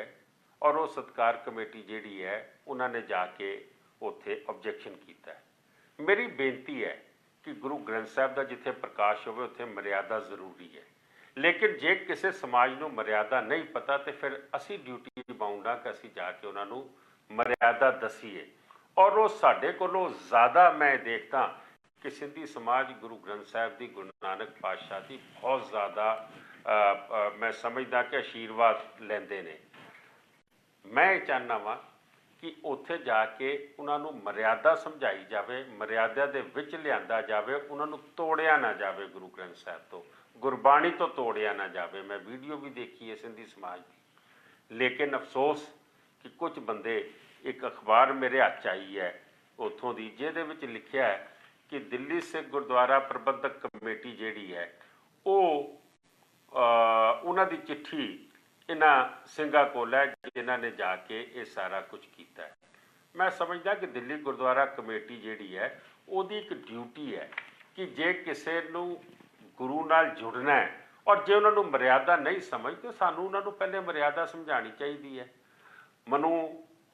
और वो सत्कार कमेटी जिहड़ी है उन्होंने जाके उत्थे ऑब्जेक्शन किया है। मेरी बेनती है कि गुरु ग्रंथ साहब का जिथे प्रकाश होवे उत्थे मर्यादा जरूरी है, लेकिन जे किसी समाज नूं मर्यादा नहीं पता तो फिर असी ड्यूटी निभाउंदा कि असी जाके उन्होंने मर्यादा दसीए। और वो साडे कोलों ज़्यादा मैं देखता कि सिंधी समाज गुरु ग्रंथ साहब की, गुरु नानक पातशाह की बहुत ज़्यादा मैं समझदा कि आशीर्वाद लेंदे ने। मैं चाहना वा कि उत्थे जाके उन्होंने मर्यादा समझाई जाए, मर्यादा दे विच लिआंदा जाए, उन्होंने तोड़िया ना जाए, गुरु ग्रंथ साहब तो, गुरबाणी तो तोड़िया ना जाए। मैं वीडियो भी देखी है सिंधी समाज की, लेकिन अफसोस कि कुछ बंदे, एक अखबार मेरे हथ च आई है उत्थों दी, जिहदे विच लिखिया है कि दिल्ली सिख गुरुद्वारा प्रबंधक कमेटी जिहड़ी है वो उन्हां दी चिट्ठी इन्हां सिंघां कोल है जिन्हां ने जाके ये सारा कुछ किया है। मैं समझदा कि दिल्ली गुरुद्वारा कमेटी जिहड़ी है उहदी एक ड्यूटी है कि जे किसी नूं गुरु नाल जुड़ना है और जे उन्होंने मर्यादा नहीं समझ तो सानू उन्होंने पहले मर्यादा समझानी चाहिए है। मनु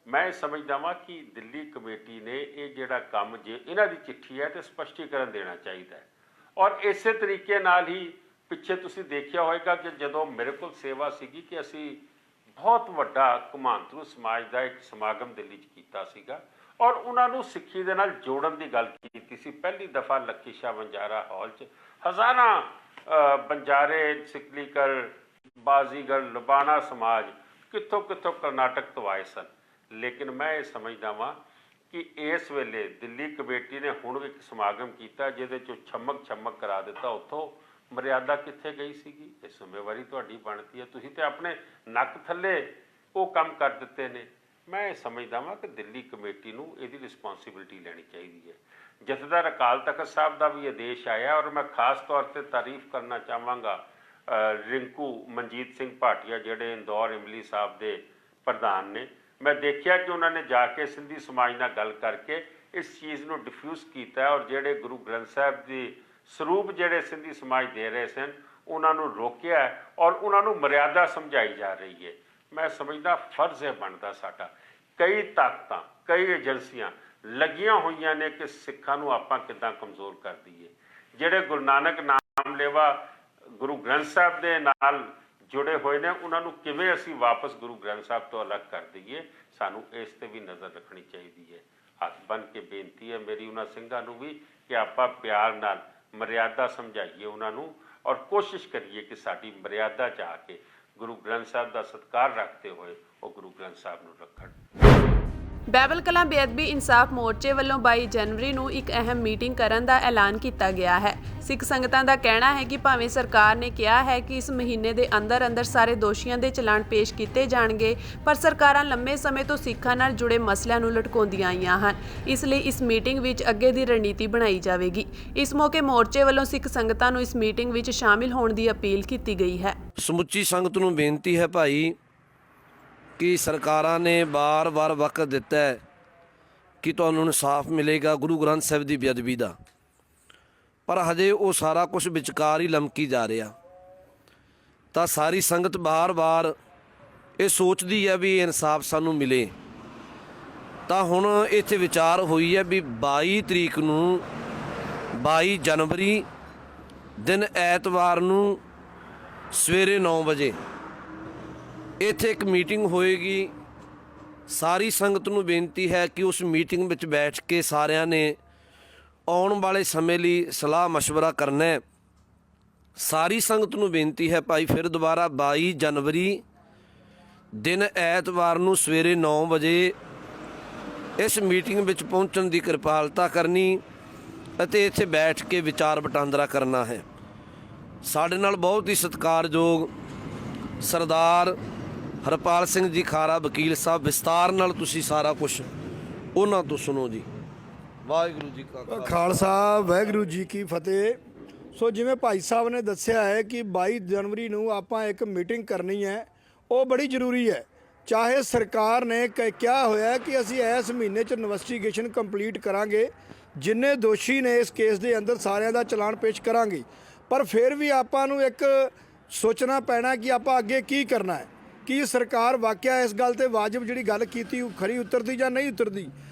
मैं समझदा वां कि दिल्ली कमेटी ने ये जिहड़ा काम जे इन्हां दी चिट्ठी है तो स्पष्टीकरण देना चाहिए है। और इस तरीके नाल ही पिछे तुसीं देखिया होएगा कि जदों मेरे को सेवा सीगी कि असी बहुत वड्डा घुमांतरू समाज का एक समागम दिल्ली च कीता सीगा और उन्होंने सिੱਖੀ दे नाल जोड़न की गल कीती सी। पहली दफ़ा लक्की शाह बंजारा हॉल च हज़ारां बंजारे, सिकलीकर, बाजीगर, लबाना समाज कितों कितों कर्नाटक तो आए सन। लेकिन मैं ये समझदा वां कि इस वेले दिल्ली कमेटी ने हुण एक समागम किया जिहदे चों छमक करा दिता, उत्थों मर्यादा कित्थे गई सीगी। ये जिम्मेवारी तुहाडी बनती है, तुसीं ते अपने नक थल्ले वो काम कर दिते ने। मैं ये समझदा वां कि दिल्ली कमेटी नूं इहदी रिस्पॉन्सिबिलिटी लैनी चाहिए है। जथेदार अकाल तख्त साहब का भी आदेश आया और मैं खास तौर पर तारीफ करना चाहांगा रिंकू मनजीत सिंह भाटिया जिहड़े इंदौर इमली साहब के प्रधान ने। मैं देखिया कि उन्होंने जाके सिंधी समाज नाल गल करके इस चीज़ को डिफ्यूज़ किया और जिहड़े गुरु ग्रंथ साहब के स्वरूप जिहड़े सिंधी समाज दे रहे सन उन्होंने रोकिया और उन्होंने मर्यादा समझाई जा रही है। मैं समझदा फर्ज है बनता साडा, कई ताकतां, कई एजेंसियां ਲੱਗੀਆਂ ਹੋਈਆਂ ਨੇ ਕਿ ਸਿੱਖਾਂ ਨੂੰ ਆਪਾਂ ਕਿੱਦਾਂ ਕਮਜ਼ੋਰ ਕਰ ਦਈਏ। ਜਿਹੜੇ ਗੁਰੂ ਨਾਨਕ ਨਾਮ ਲੇਵਾ ਗੁਰੂ ਗ੍ਰੰਥ ਸਾਹਿਬ ਦੇ ਨਾਲ ਜੁੜੇ ਹੋਏ ਨੇ ਉਹਨਾਂ ਨੂੰ ਕਿਵੇਂ ਅਸੀਂ ਵਾਪਸ ਗੁਰੂ ਗ੍ਰੰਥ ਸਾਹਿਬ ਤੋਂ ਅਲੱਗ ਕਰ ਦਈਏ, ਸਾਨੂੰ ਇਸ ਤੇ ਵੀ ਨਜ਼ਰ ਰੱਖਣੀ ਚਾਹੀਦੀ ਹੈ। ਹੱਥ ਬੰਨ੍ਹ ਕੇ ਬੇਨਤੀ ਹੈ ਮੇਰੀ ਉਹਨਾਂ ਸਿੰਘਾਂ ਨੂੰ ਵੀ ਕਿ ਆਪਾਂ ਪਿਆਰ ਨਾਲ ਮਰਿਆਦਾ ਸਮਝਾਈਏ ਉਹਨਾਂ ਨੂੰ ਔਰ ਕੋਸ਼ਿਸ਼ ਕਰੀਏ ਕਿ ਸਾਡੀ ਮਰਿਆਦਾ 'ਚ ਆ ਕੇ ਗੁਰੂ ਗ੍ਰੰਥ ਸਾਹਿਬ ਦਾ ਸਤਿਕਾਰ ਰੱਖਦੇ ਹੋਏ ਉਹ ਗੁਰੂ ਗ੍ਰੰਥ ਸਾਹਿਬ ਨੂੰ ਰੱਖਣ। ਬਾਈਬਲ ਕਲਾਂ ਬੇਅਦਬੀ ਇਨਸਾਫ ਮੋਰਚੇ ਵੱਲੋਂ 22 ਜਨਵਰੀ ਨੂੰ ਇੱਕ ਅਹਿਮ ਮੀਟਿੰਗ ਕਰਨ ਦਾ ਐਲਾਨ ਕੀਤਾ ਗਿਆ ਹੈ। ਸਿੱਖ ਸੰਗਤਾਂ ਦਾ ਕਹਿਣਾ ਹੈ ਕਿ ਭਾਵੇਂ ਸਰਕਾਰ ਨੇ ਕਿਹਾ ਹੈ ਕਿ ਇਸ ਮਹੀਨੇ ਦੇ ਅੰਦਰ ਸਾਰੇ ਦੋਸ਼ੀਆਂ ਦੇ ਚਲਾਨ ਪੇਸ਼ ਕੀਤੇ ਜਾਣਗੇ, ਪਰ ਸਰਕਾਰਾਂ ਲੰਮੇ ਸਮੇਂ ਤੋਂ ਸਿੱਖਾਂ ਨਾਲ ਜੁੜੇ ਮਸਲਿਆਂ ਨੂੰ ਲਟਕਾਉਂਦੀਆਂ ਆਈਆਂ ਹਨ। ਇਸ ਲਈ ਇਸ ਮੀਟਿੰਗ ਵਿੱਚ ਅੱਗੇ ਦੀ ਰਣਨੀਤੀ ਬਣਾਈ ਜਾਵੇਗੀ। ਇਸ ਮੌਕੇ ਮੋਰਚੇ ਵੱਲੋਂ ਸਿੱਖ ਸੰਗਤਾਂ ਨੂੰ ਇਸ ਮੀਟਿੰਗ ਵਿੱਚ ਸ਼ਾਮਿਲ ਹੋਣ ਦੀ ਅਪੀਲ ਕੀਤੀ ਗਈ ਹੈ। ਸਮੁੱਚੀ ਸੰਗਤ ਨੂੰ ਬੇਨਤੀ ਹੈ ਭਾਈ ਕਿ ਸਰਕਾਰਾਂ ਨੇ ਵਾਰ-ਵਾਰ ਵਕਤ ਦਿੱਤਾ ਹੈ ਕਿ ਤੁਹਾਨੂੰ ਇਨਸਾਫ ਮਿਲੇਗਾ ਗੁਰੂ ਗ੍ਰੰਥ ਸਾਹਿਬ ਦੀ ਬੇਅਦਬੀ ਦਾ, ਪਰ ਹਜੇ ਉਹ ਸਾਰਾ ਕੁਝ ਵਿਚਕਾਰ ਹੀ ਲਮਕੀ ਜਾ ਰਿਹਾ। ਤਾਂ ਸਾਰੀ ਸੰਗਤ ਵਾਰ-ਵਾਰ ਇਹ ਸੋਚਦੀ ਹੈ ਵੀ ਇਨਸਾਫ ਸਾਨੂੰ ਮਿਲੇ। ਤਾਂ ਹੁਣ ਇੱਥੇ ਵਿਚਾਰ ਹੋਈ ਹੈ ਵੀ 22 ਤਰੀਕ ਨੂੰ 22 ਜਨਵਰੀ ਦਿਨ ਐਤਵਾਰ ਨੂੰ ਸਵੇਰੇ 9 ਵਜੇ ਇੱਥੇ ਇੱਕ ਮੀਟਿੰਗ ਹੋਏਗੀ। ਸਾਰੀ ਸੰਗਤ ਨੂੰ ਬੇਨਤੀ ਹੈ ਕਿ ਉਸ ਮੀਟਿੰਗ ਵਿੱਚ ਬੈਠ ਕੇ ਸਾਰਿਆਂ ਨੇ ਆਉਣ ਵਾਲੇ ਸਮੇਂ ਲਈ ਸਲਾਹ ਮਸ਼ਵਰਾ ਕਰਨਾ ਹੈ। ਸਾਰੀ ਸੰਗਤ ਨੂੰ ਬੇਨਤੀ ਹੈ ਭਾਈ ਫਿਰ ਦੁਬਾਰਾ 22 ਜਨਵਰੀ ਦਿਨ ਐਤਵਾਰ ਨੂੰ ਸਵੇਰੇ 9 ਵਜੇ ਇਸ ਮੀਟਿੰਗ ਵਿੱਚ ਪਹੁੰਚਣ ਦੀ ਕਿਰਪਾਲਤਾ ਕਰਨੀ ਅਤੇ ਇੱਥੇ ਬੈਠ ਕੇ ਵਿਚਾਰ ਵਟਾਂਦਰਾ ਕਰਨਾ ਹੈ। ਸਾਡੇ ਨਾਲ ਬਹੁਤ ਹੀ ਸਤਿਕਾਰਯੋਗ ਸਰਦਾਰ ਹਰਪਾਲ ਸਿੰਘ ਜੀ ਖਾਰਾ ਵਕੀਲ ਸਾਹਿਬ, ਵਿਸਤਾਰ ਨਾਲ ਤੁਸੀਂ ਸਾਰਾ ਕੁਝ ਉਹਨਾਂ ਤੋਂ ਸੁਣੋ ਜੀ। ਵਾਹਿਗੁਰੂ ਜੀ ਕਾ ਖਾਲਸਾ ਵਾਹਿਗੁਰੂ ਜੀ ਕੀ ਫਤਿਹ। ਸੋ ਜਿਵੇਂ ਭਾਈ ਸਾਹਿਬ ਨੇ ਦੱਸਿਆ ਹੈ ਕਿ 22 ਜਨਵਰੀ ਨੂੰ ਆਪਾਂ ਇੱਕ ਮੀਟਿੰਗ ਕਰਨੀ ਹੈ, ਉਹ ਬੜੀ ਜ਼ਰੂਰੀ ਹੈ। ਚਾਹੇ ਸਰਕਾਰ ਨੇ ਕਿਹਾ ਹੋਇਆ ਕਿ ਅਸੀਂ ਇਸ ਮਹੀਨੇ 'ਚ ਇਨਵੈਸਟੀਗੇਸ਼ਨ ਕੰਪਲੀਟ ਕਰਾਂਗੇ, ਜਿੰਨੇ ਦੋਸ਼ੀ ਨੇ ਇਸ ਕੇਸ ਦੇ ਅੰਦਰ ਸਾਰਿਆਂ ਦਾ ਚਲਾਨ ਪੇਸ਼ ਕਰਾਂਗੇ, ਪਰ ਫਿਰ ਵੀ ਆਪਾਂ ਨੂੰ ਇੱਕ ਸੋਚਣਾ ਪੈਣਾ ਕਿ ਆਪਾਂ ਅੱਗੇ ਕੀ ਕਰਨਾ ਹੈ। ਕੀ ਸਰਕਾਰ ਵਾਕਿਆ ਇਸ ਗੱਲ ਤੇ ਵਾਜਬ ਜਿਹੜੀ ਗੱਲ ਕੀਤੀ ਖਰੀ ਉਤਰਦੀ ਜਾਂ ਨਹੀਂ ਉਤਰਦੀ।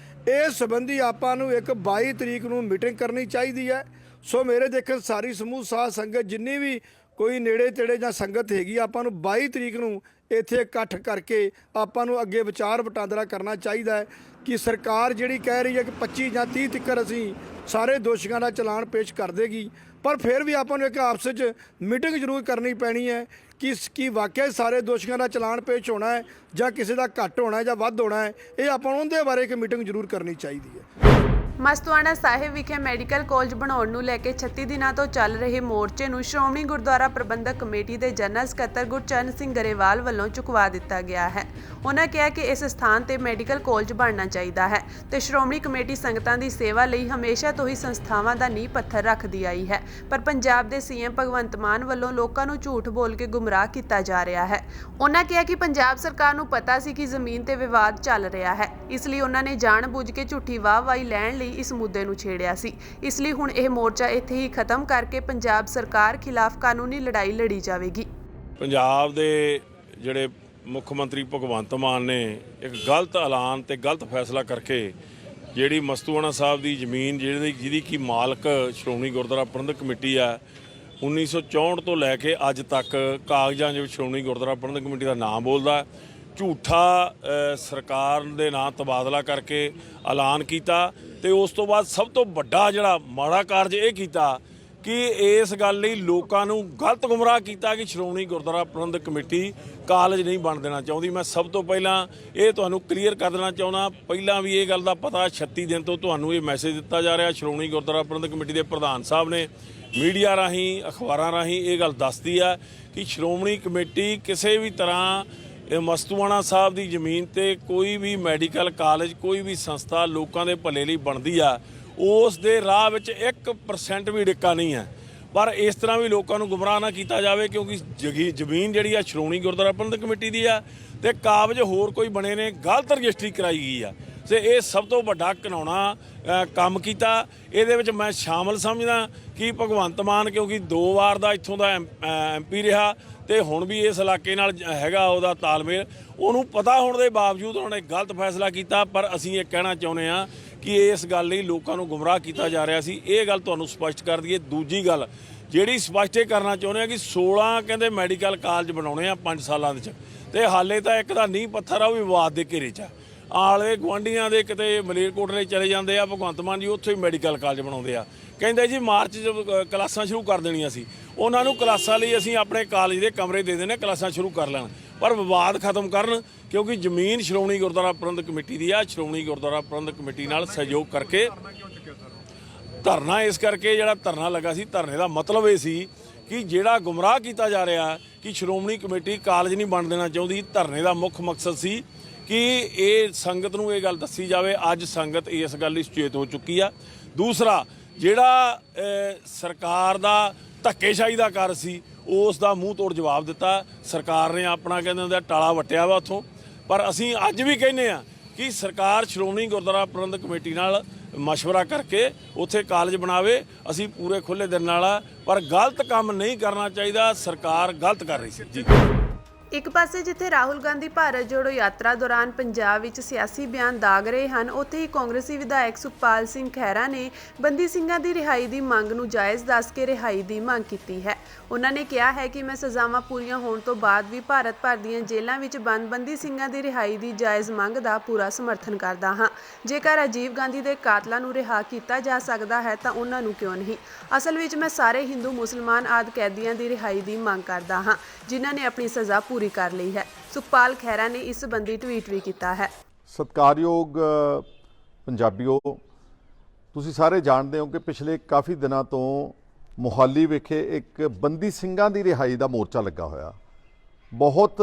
ਇਸ ਸੰਬੰਧੀ ਆਪਾਂ ਨੂੰ ਇੱਕ 22 ਤਰੀਕ ਨੂੰ ਮੀਟਿੰਗ ਕਰਨੀ ਚਾਹੀਦੀ ਹੈ। ਸੋ ਮੇਰੇ ਦੇਖਣ ਸਾਰੀ ਸਮੂਹ ਸਾਧ ਸੰਗਤ ਜਿੰਨੀ ਵੀ ਕੋਈ ਨੇੜੇ ਤੇੜੇ ਜਾਂ ਸੰਗਤ ਹੈਗੀ, ਆਪਾਂ ਨੂੰ 22 ਤਰੀਕ ਨੂੰ ਇੱਥੇ ਇਕੱਠ ਕਰਕੇ ਆਪਾਂ ਨੂੰ ਅੱਗੇ ਵਿਚਾਰ ਵਟਾਂਦਰਾ ਕਰਨਾ ਚਾਹੀਦਾ ਹੈ ਕਿ ਸਰਕਾਰ ਜਿਹੜੀ ਕਹਿ ਰਹੀ ਹੈ ਕਿ 25 ਜਾਂ 30 ਤੱਕ ਅਸੀਂ ਸਾਰੇ ਦੋਸ਼ੀਆਂ ਦਾ ਚਲਾਨ ਪੇਸ਼ ਕਰ ਦੇਗੀ, ਪਰ ਫਿਰ ਵੀ ਆਪਾਂ ਨੂੰ ਇੱਕ ਆਪਸ ਵਿੱਚ ਮੀਟਿੰਗ ਜ਼ਰੂਰ ਕਰਨੀ ਪੈਣੀ ਹੈ ਕਿ ਵਾਕਿਆ ਸਾਰੇ ਦੋਸ਼ੀਆਂ ਦਾ ਚਲਾਨ ਪੇਸ਼ ਹੋਣਾ ਹੈ ਜਾਂ ਕਿਸੇ ਦਾ ਘੱਟ ਹੋਣਾ ਹੈ ਜਾਂ ਵੱਧ ਹੋਣਾ ਹੈ। ਇਹ ਆਪਾਂ ਨੂੰ ਉਹਦੇ ਬਾਰੇ ਇੱਕ ਮੀਟਿੰਗ ਜ਼ਰੂਰ ਕਰਨੀ ਚਾਹੀਦੀ ਹੈ। ਮਸਤੂਆਣਾ ਸਾਹਿਬ ਵਿਖੇ ਮੈਡੀਕਲ ਕਾਲਜ ਬਣਾਉਣ ਨੂੰ ਲੈ ਕੇ 36 ਦਿਨਾਂ ਤੋਂ ਚੱਲ ਰਹੇ ਮੋਰਚੇ ਨੂੰ ਸ਼੍ਰੋਮਣੀ ਗੁਰਦੁਆਰਾ ਪ੍ਰਬੰਧਕ ਕਮੇਟੀ ਦੇ ਜਨਰਲ ਸਕੱਤਰ ਗੁਰਚਰਨ ਸਿੰਘ ਗਰੇਵਾਲ ਵੱਲੋਂ ਚੁਕਵਾ ਦਿੱਤਾ ਗਿਆ ਹੈ। ਉਹਨਾਂ ਕਿਹਾ ਕਿ ਇਸ ਸਥਾਨ ਤੇ ਮੈਡੀਕਲ ਕਾਲਜ ਬਣਨਾ ਚਾਹੀਦਾ ਹੈ ਤੇ ਸ਼੍ਰੋਮਣੀ ਕਮੇਟੀ ਸੰਗਤਾਂ ਦੀ ਸੇਵਾ ਲਈ ਹਮੇਸ਼ਾ ਤੋਂ ਹੀ ਸੰਸਥਾਵਾਂ ਦਾ ਨੀਂਹ ਪੱਥਰ ਰੱਖਦੀ ਆਈ ਹੈ, ਪਰ ਪੰਜਾਬ ਦੇ ਸੀਐਮ ਭਗਵੰਤ ਮਾਨ ਵੱਲੋਂ ਲੋਕਾਂ ਨੂੰ ਝੂਠ ਬੋਲ ਕੇ ਗੁੰਮਰਾਹ ਕੀਤਾ ਜਾ ਰਿਹਾ ਹੈ। ਉਹਨਾਂ ਕਿਹਾ ਕਿ ਪੰਜਾਬ ਸਰਕਾਰ ਨੂੰ ਪਤਾ ਸੀ ਕਿ ਜ਼ਮੀਨ ਤੇ ਵਿਵਾਦ ਚੱਲ ਰਿਹਾ ਹੈ, ਇਸ ਲਈ ਉਹਨਾਂ ਨੇ ਜਾਣਬੁੱਝ ਕੇ ਝੂਠੀ ਵਾਹਵਾਹੀ ਲੈਣ ਲਈ ਇਸ ਮੁੱਦੇ ਨੂੰ ਛੇੜਿਆ ਸੀ। ਇਸ ਲਈ ਹੁਣ ਇਹ ਮੋਰਚਾ ਇੱਥੇ ਹੀ ਖਤਮ ਕਰਕੇ ਪੰਜਾਬ ਸਰਕਾਰ ਖਿਲਾਫ ਕਾਨੂੰਨੀ ਲੜਾਈ ਲੜੀ ਜਾਵੇਗੀ। ਪੰਜਾਬ ਦੇ ਜਿਹੜੇ ਮੁੱਖ ਮੰਤਰੀ ਭਗਵੰਤ ਮਾਨ ਨੇ ਇੱਕ ਗਲਤ ਐਲਾਨ ਤੇ ਗਲਤ ਫੈਸਲਾ ਕਰਕੇ ਜਿਹੜੀ ਮਸਤੂਆਣਾ ਸਾਹਿਬ ਦੀ ਜ਼ਮੀਨ ਜਿਹਦੀ ਕੀ ਮਾਲਕ ਸ਼੍ਰੋਮਣੀ ਗੁਰਦੁਆਰਾ ਪ੍ਰਬੰਧਕ ਕਮੇਟੀ ਆ, 1964 ਤੋਂ ਲੈ ਕੇ ਅੱਜ ਤੱਕ ਕਾਗਜ਼ਾਂ ਵਿੱਚ ਸ਼੍ਰੋਮਣੀ ਗੁਰਦੁਆਰਾ ਪ੍ਰਬੰਧਕ ਕਮੇਟੀ ਦਾ ਨਾਮ ਬੋਲਦਾ, ਝੂਠਾ ਸਰਕਾਰ ਦੇ ਨਾਂ ਤਬਾਦਲਾ ਕਰਕੇ ਐਲਾਨ ਕੀਤਾ ਤੇ ਉਸ ਤੋਂ ਬਾਅਦ ਸਭ ਤੋਂ ਵੱਡਾ ਜਿਹੜਾ ਮਾੜਾ ਕਾਰਜ ਇਹ ਕੀਤਾ ਕਿ ਇਸ ਗੱਲ ਲਈ ਲੋਕਾਂ ਨੂੰ ਗਲਤ ਗੁੰਮਰਾਹ ਕੀਤਾ ਕਿ ਸ਼੍ਰੋਮਣੀ ਗੁਰਦੁਆਰਾ ਪ੍ਰਬੰਧਕ ਕਮੇਟੀ ਕਾਲਜ ਨਹੀਂ ਬਣ ਦੇਣਾ ਚਾਹੁੰਦੀ। ਮੈਂ ਸਭ ਤੋਂ ਪਹਿਲਾਂ ਇਹ ਤੁਹਾਨੂੰ ਕਲੀਅਰ ਕਰ ਦੇਣਾ ਚਾਹੁੰਦਾ, ਪਹਿਲਾਂ ਵੀ ਇਹ ਗੱਲ ਦਾ ਪਤਾ 36 ਦਿਨ ਤੋਂ ਤੁਹਾਨੂੰ ਇਹ ਮੈਸੇਜ ਦਿੱਤਾ ਜਾ ਰਿਹਾ। ਸ਼੍ਰੋਮਣੀ ਗੁਰਦੁਆਰਾ ਪ੍ਰਬੰਧਕ ਕਮੇਟੀ ਦੇ ਪ੍ਰਧਾਨ ਸਾਹਿਬ ਨੇ ਮੀਡੀਆ ਰਾਹੀਂ ਅਖਬਾਰਾਂ ਰਾਹੀਂ ਇਹ ਗੱਲ ਦੱਸਦੀ ਆ ਕਿ ਸ਼੍ਰੋਮਣੀ ਕਮੇਟੀ ਕਿਸੇ ਵੀ ਤਰ੍ਹਾਂ ਮਸਤੂਆਣਾ ਸਾਹਿਬ ਦੀ ਜ਼ਮੀਨ ਤੇ ਕੋਈ ਵੀ ਮੈਡੀਕਲ ਕਾਲਜ ਕੋਈ ਵੀ ਸੰਸਥਾ ਲੋਕਾਂ ਦੇ ਭਲੇ ਲਈ ਬਣਦੀ ਆ, ਉਸ ਦੇ ਰਾਹ ਵਿੱਚ 1% ਵੀ ਡਿੱਕਾ ਨਹੀਂ ਹੈ। ਪਰ ਇਸ ਤਰ੍ਹਾਂ ਵੀ ਲੋਕਾਂ ਨੂੰ ਗੁੰਮਰਾਹ ਨਾ ਕੀਤਾ ਜਾਵੇ ਕਿਉਂਕਿ ਜ਼ਮੀਨ ਜਿਹੜੀ ਆ ਸ਼੍ਰੋਮਣੀ ਗੁਰਦੁਆਰਾ ਪ੍ਰਬੰਧਕ ਕਮੇਟੀ ਦੀ ਆ ਤੇ ਕਾਗਜ਼ ਹੋਰ ਕੋਈ ਬਣੇ ਨੇ, ਗਲਤ ਰਜਿਸਟਰੀ ਕਰਾਈ ਗਈ ਆ ਤੇ ਇਹ ਸਭ ਤੋਂ ਵੱਡਾ ਘਿਨਾਉਣਾ ਕੰਮ ਕੀਤਾ। ਇਹਦੇ ਵਿੱਚ ਮੈਂ ਸ਼ਾਮਲ ਸਮਝਦਾ ਕਿ ਭਗਵੰਤ ਮਾਨ ਕਿਉਂਕਿ 2 ਵਾਰ ਦਾ ਇੱਥੋਂ ਦਾ MP ਰਿਹਾ ਤੇ ਹੁਣ ਵੀ ਇਸ ਇਲਾਕੇ ਨਾਲ ਹੈਗਾ ਉਹਦਾ ਤਾਲਮੇਲ, ਉਹਨੂੰ ਪਤਾ ਹੋਣ ਦੇ ਬਾਵਜੂਦ ਉਹਨੇ ਗਲਤ ਫੈਸਲਾ ਕੀਤਾ। ਪਰ ਅਸੀਂ ਇਹ ਕਹਿਣਾ ਚਾਹੁੰਦੇ ਹਾਂ ਕਿ ਇਸ ਗੱਲ ਲਈ ਲੋਕਾਂ ਨੂੰ ਗੁੰਮਰਾਹ ਕੀਤਾ ਜਾ ਰਿਹਾ ਸੀ। ਇਹ ਗੱਲ ਤੁਹਾਨੂੰ ਸਪਸ਼ਟ ਕਰ ਦਈਏ। ਦੂਜੀ ਗੱਲ ਜਿਹੜੀ ਸਪਸ਼ਟ ਇਹ ਕਰਨਾ ਚਾਹੁੰਦੇ ਆ ਕਿ 16 ਕਹਿੰਦੇ ਮੈਡੀਕਲ ਕਾਲਜ ਬਣਾਉਣੇ ਆ 5 ਸਾਲਾਂ ਦੇ ਵਿੱਚ, ਤੇ ਹਾਲੇ ਤਾਂ ਇੱਕ ਦਾ ਨੀਂਹ ਪੱਥਰ ਆ, ਉਹ ਵੀ ਵਿਵਾਦ ਦੇ ਘੇਰੇ 'ਚ ਆ। ਆਲੇ ਗੁਆਂਢੀਆਂ ਦੇ ਕਿਤੇ ਮਲੇਰਕੋਟਲੇ ਚਲੇ ਜਾਂਦੇ ਆ ਭਗਵੰਤ ਮਾਨ ਜੀ, ਉੱਥੇ ਹੀ ਮੈਡੀਕਲ ਕਾਲਜ ਬਣਾਉਂਦੇ ਆ। ਕਹਿੰਦੇ ਜੀ ਮਾਰਚ 'ਚ ਕਲਾਸਾਂ ਸ਼ੁਰੂ ਕਰ ਦੇਣੀਆਂ ਸੀ। ਉਹਨਾਂ ਨੂੰ ਕਲਾਸਾਂ ਲਈ ਅਸੀਂ ਆਪਣੇ ਕਾਲਜ ਦੇ ਕਮਰੇ ਦੇ ਦੇਣੇ, ਕਲਾਸਾਂ ਸ਼ੁਰੂ ਕਰ ਲੈਣ, ਪਰ ਵਿਵਾਦ ਖਤਮ ਕਰਨ, ਕਿਉਂਕਿ ਜ਼ਮੀਨ ਸ਼੍ਰੋਮਣੀ ਗੁਰਦੁਆਰਾ ਪ੍ਰਬੰਧਕ ਕਮੇਟੀ ਦੀ ਆ। ਸ਼੍ਰੋਮਣੀ ਗੁਰਦੁਆਰਾ ਪ੍ਰਬੰਧਕ ਕਮੇਟੀ ਨਾਲ ਸਹਿਯੋਗ ਕਰਕੇ ਧਰਨਾ, ਇਸ ਕਰਕੇ ਜਿਹੜਾ ਧਰਨਾ ਲੱਗਾ ਸੀ, ਧਰਨੇ ਦਾ ਮਤਲਬ ਇਹ ਸੀ ਕਿ ਜਿਹੜਾ ਗੁੰਮਰਾਹ ਕੀਤਾ ਜਾ ਰਿਹਾ ਕਿ ਸ਼੍ਰੋਮਣੀ ਕਮੇਟੀ ਕਾਲਜ ਨਹੀਂ ਬਣ ਦੇਣਾ ਚਾਹੁੰਦੀ, ਧਰਨੇ ਦਾ ਮੁੱਖ ਮਕਸਦ ਸੀ ਕਿ ਇਹ ਸੰਗਤ ਨੂੰ ਇਹ ਗੱਲ ਦੱਸੀ ਜਾਵੇ। ਅੱਜ ਸੰਗਤ ਇਸ ਗੱਲ ਲਈ ਸੁਚੇਤ ਹੋ ਚੁੱਕੀ ਆ। ਦੂਸਰਾ, ਜਿਹੜਾ ਸਰਕਾਰ ਦਾ ਧੱਕੇਸ਼ਾਹੀ ਦਾ ਕਾਰਜ ਸੀ, ਉਸ ਦਾ ਮੂੰਹ ਤੋੜ ਜਵਾਬ ਦਿੱਤਾ। ਸਰਕਾਰ ਨੇ ਆਪਣਾ ਕਹਿੰਦੇ ਹੁੰਦੇ ਟਾਲਾ ਵੱਟਿਆ ਵਾ ਉੱਥੋਂ, ਪਰ ਅਸੀਂ ਅੱਜ ਵੀ ਕਹਿੰਦੇ ਆ ਕਿ ਸਰਕਾਰ ਸ਼੍ਰੋਮਣੀ ਗੁਰਦੁਆਰਾ ਪ੍ਰਬੰਧਕ ਕਮੇਟੀ ਨਾਲ ਮਸ਼ਵਰਾ ਕਰਕੇ ਉੱਥੇ ਕਾਲਜ ਬਣਾਵੇ। ਅਸੀਂ ਪੂਰੇ ਖੁੱਲ੍ਹੇ ਦਿਲ ਨਾਲ ਆ, ਪਰ ਗਲਤ ਕੰਮ ਨਹੀਂ ਕਰਨਾ ਚਾਹੀਦਾ। ਸਰਕਾਰ ਗਲਤ ਕਰ ਰਹੀ ਸੀ ਜੀ। ਇੱਕ ਪਾਸੇ ਜਿੱਥੇ ਰਾਹੁਲ ਗਾਂਧੀ ਭਾਰਤ ਜੋੜੋ ਯਾਤਰਾ ਦੌਰਾਨ ਪੰਜਾਬ ਵਿੱਚ ਸਿਆਸੀ ਬਿਆਨ ਦਾਗ ਰਹੇ ਹਨ, ਉੱਥੇ ਹੀ ਕਾਂਗਰਸੀ ਵਿਧਾਇਕ ਸੁਖਪਾਲ ਸਿੰਘ ਖਹਿਰਾ ਨੇ ਬੰਦੀ ਸਿੰਘਾਂ ਦੀ ਰਿਹਾਈ ਦੀ ਮੰਗ ਨੂੰ ਜਾਇਜ਼ ਦੱਸ ਕੇ ਰਿਹਾਈ ਦੀ ਮੰਗ ਕੀਤੀ ਹੈ। ਉਹਨਾਂ ਨੇ ਕਿਹਾ ਹੈ ਕਿ ਮੈਂ ਸਜ਼ਾਵਾਂ ਪੂਰੀਆਂ ਹੋਣ ਤੋਂ ਬਾਅਦ ਵੀ ਭਾਰਤ ਭਰ ਦੀਆਂ ਜੇਲ੍ਹਾਂ ਵਿੱਚ ਬੰਦ ਬੰਦੀ ਸਿੰਘਾਂ ਦੀ ਰਿਹਾਈ ਦੀ ਜਾਇਜ਼ ਮੰਗ ਦਾ ਪੂਰਾ ਸਮਰਥਨ ਕਰਦਾ ਹਾਂ। ਜੇਕਰ ਰਾਜੀਵ ਗਾਂਧੀ ਦੇ ਕਾਤਲਾਂ ਨੂੰ ਰਿਹਾ ਕੀਤਾ ਜਾ ਸਕਦਾ ਹੈ ਤਾਂ ਉਹਨਾਂ ਨੂੰ ਕਿਉਂ ਨਹੀਂ। ਅਸਲ ਵਿੱਚ ਮੈਂ ਸਾਰੇ ਹਿੰਦੂ ਮੁਸਲਮਾਨ ਆਦਿ ਕੈਦੀਆਂ ਦੀ ਰਿਹਾਈ ਦੀ ਮੰਗ ਕਰਦਾ ਹਾਂ ਜਿਨ੍ਹਾਂ ਨੇ ਆਪਣੀ ਸਜ਼ਾ ਪੂਰੀ ਕਰ ਲਈ ਹੈ। ਸੁਖਪਾਲ ਖਹਿਰਾ ਨੇ ਇਸ ਸੰਬੰਧੀ ਟਵੀਟ ਵੀ ਕੀਤਾ ਹੈ। ਸਤਿਕਾਰਯੋਗ ਪੰਜਾਬੀਓ, ਤੁਸੀਂ ਸਾਰੇ ਜਾਣਦੇ ਹੋ ਕਿ ਪਿਛਲੇ ਕਾਫੀ ਦਿਨਾਂ ਤੋਂ ਮੋਹਾਲੀ ਵਿਖੇ ਇੱਕ ਬੰਦੀ ਸਿੰਘਾਂ ਦੀ ਰਿਹਾਈ ਦਾ ਮੋਰਚਾ ਲੱਗਾ ਹੋਇਆ। ਬਹੁਤ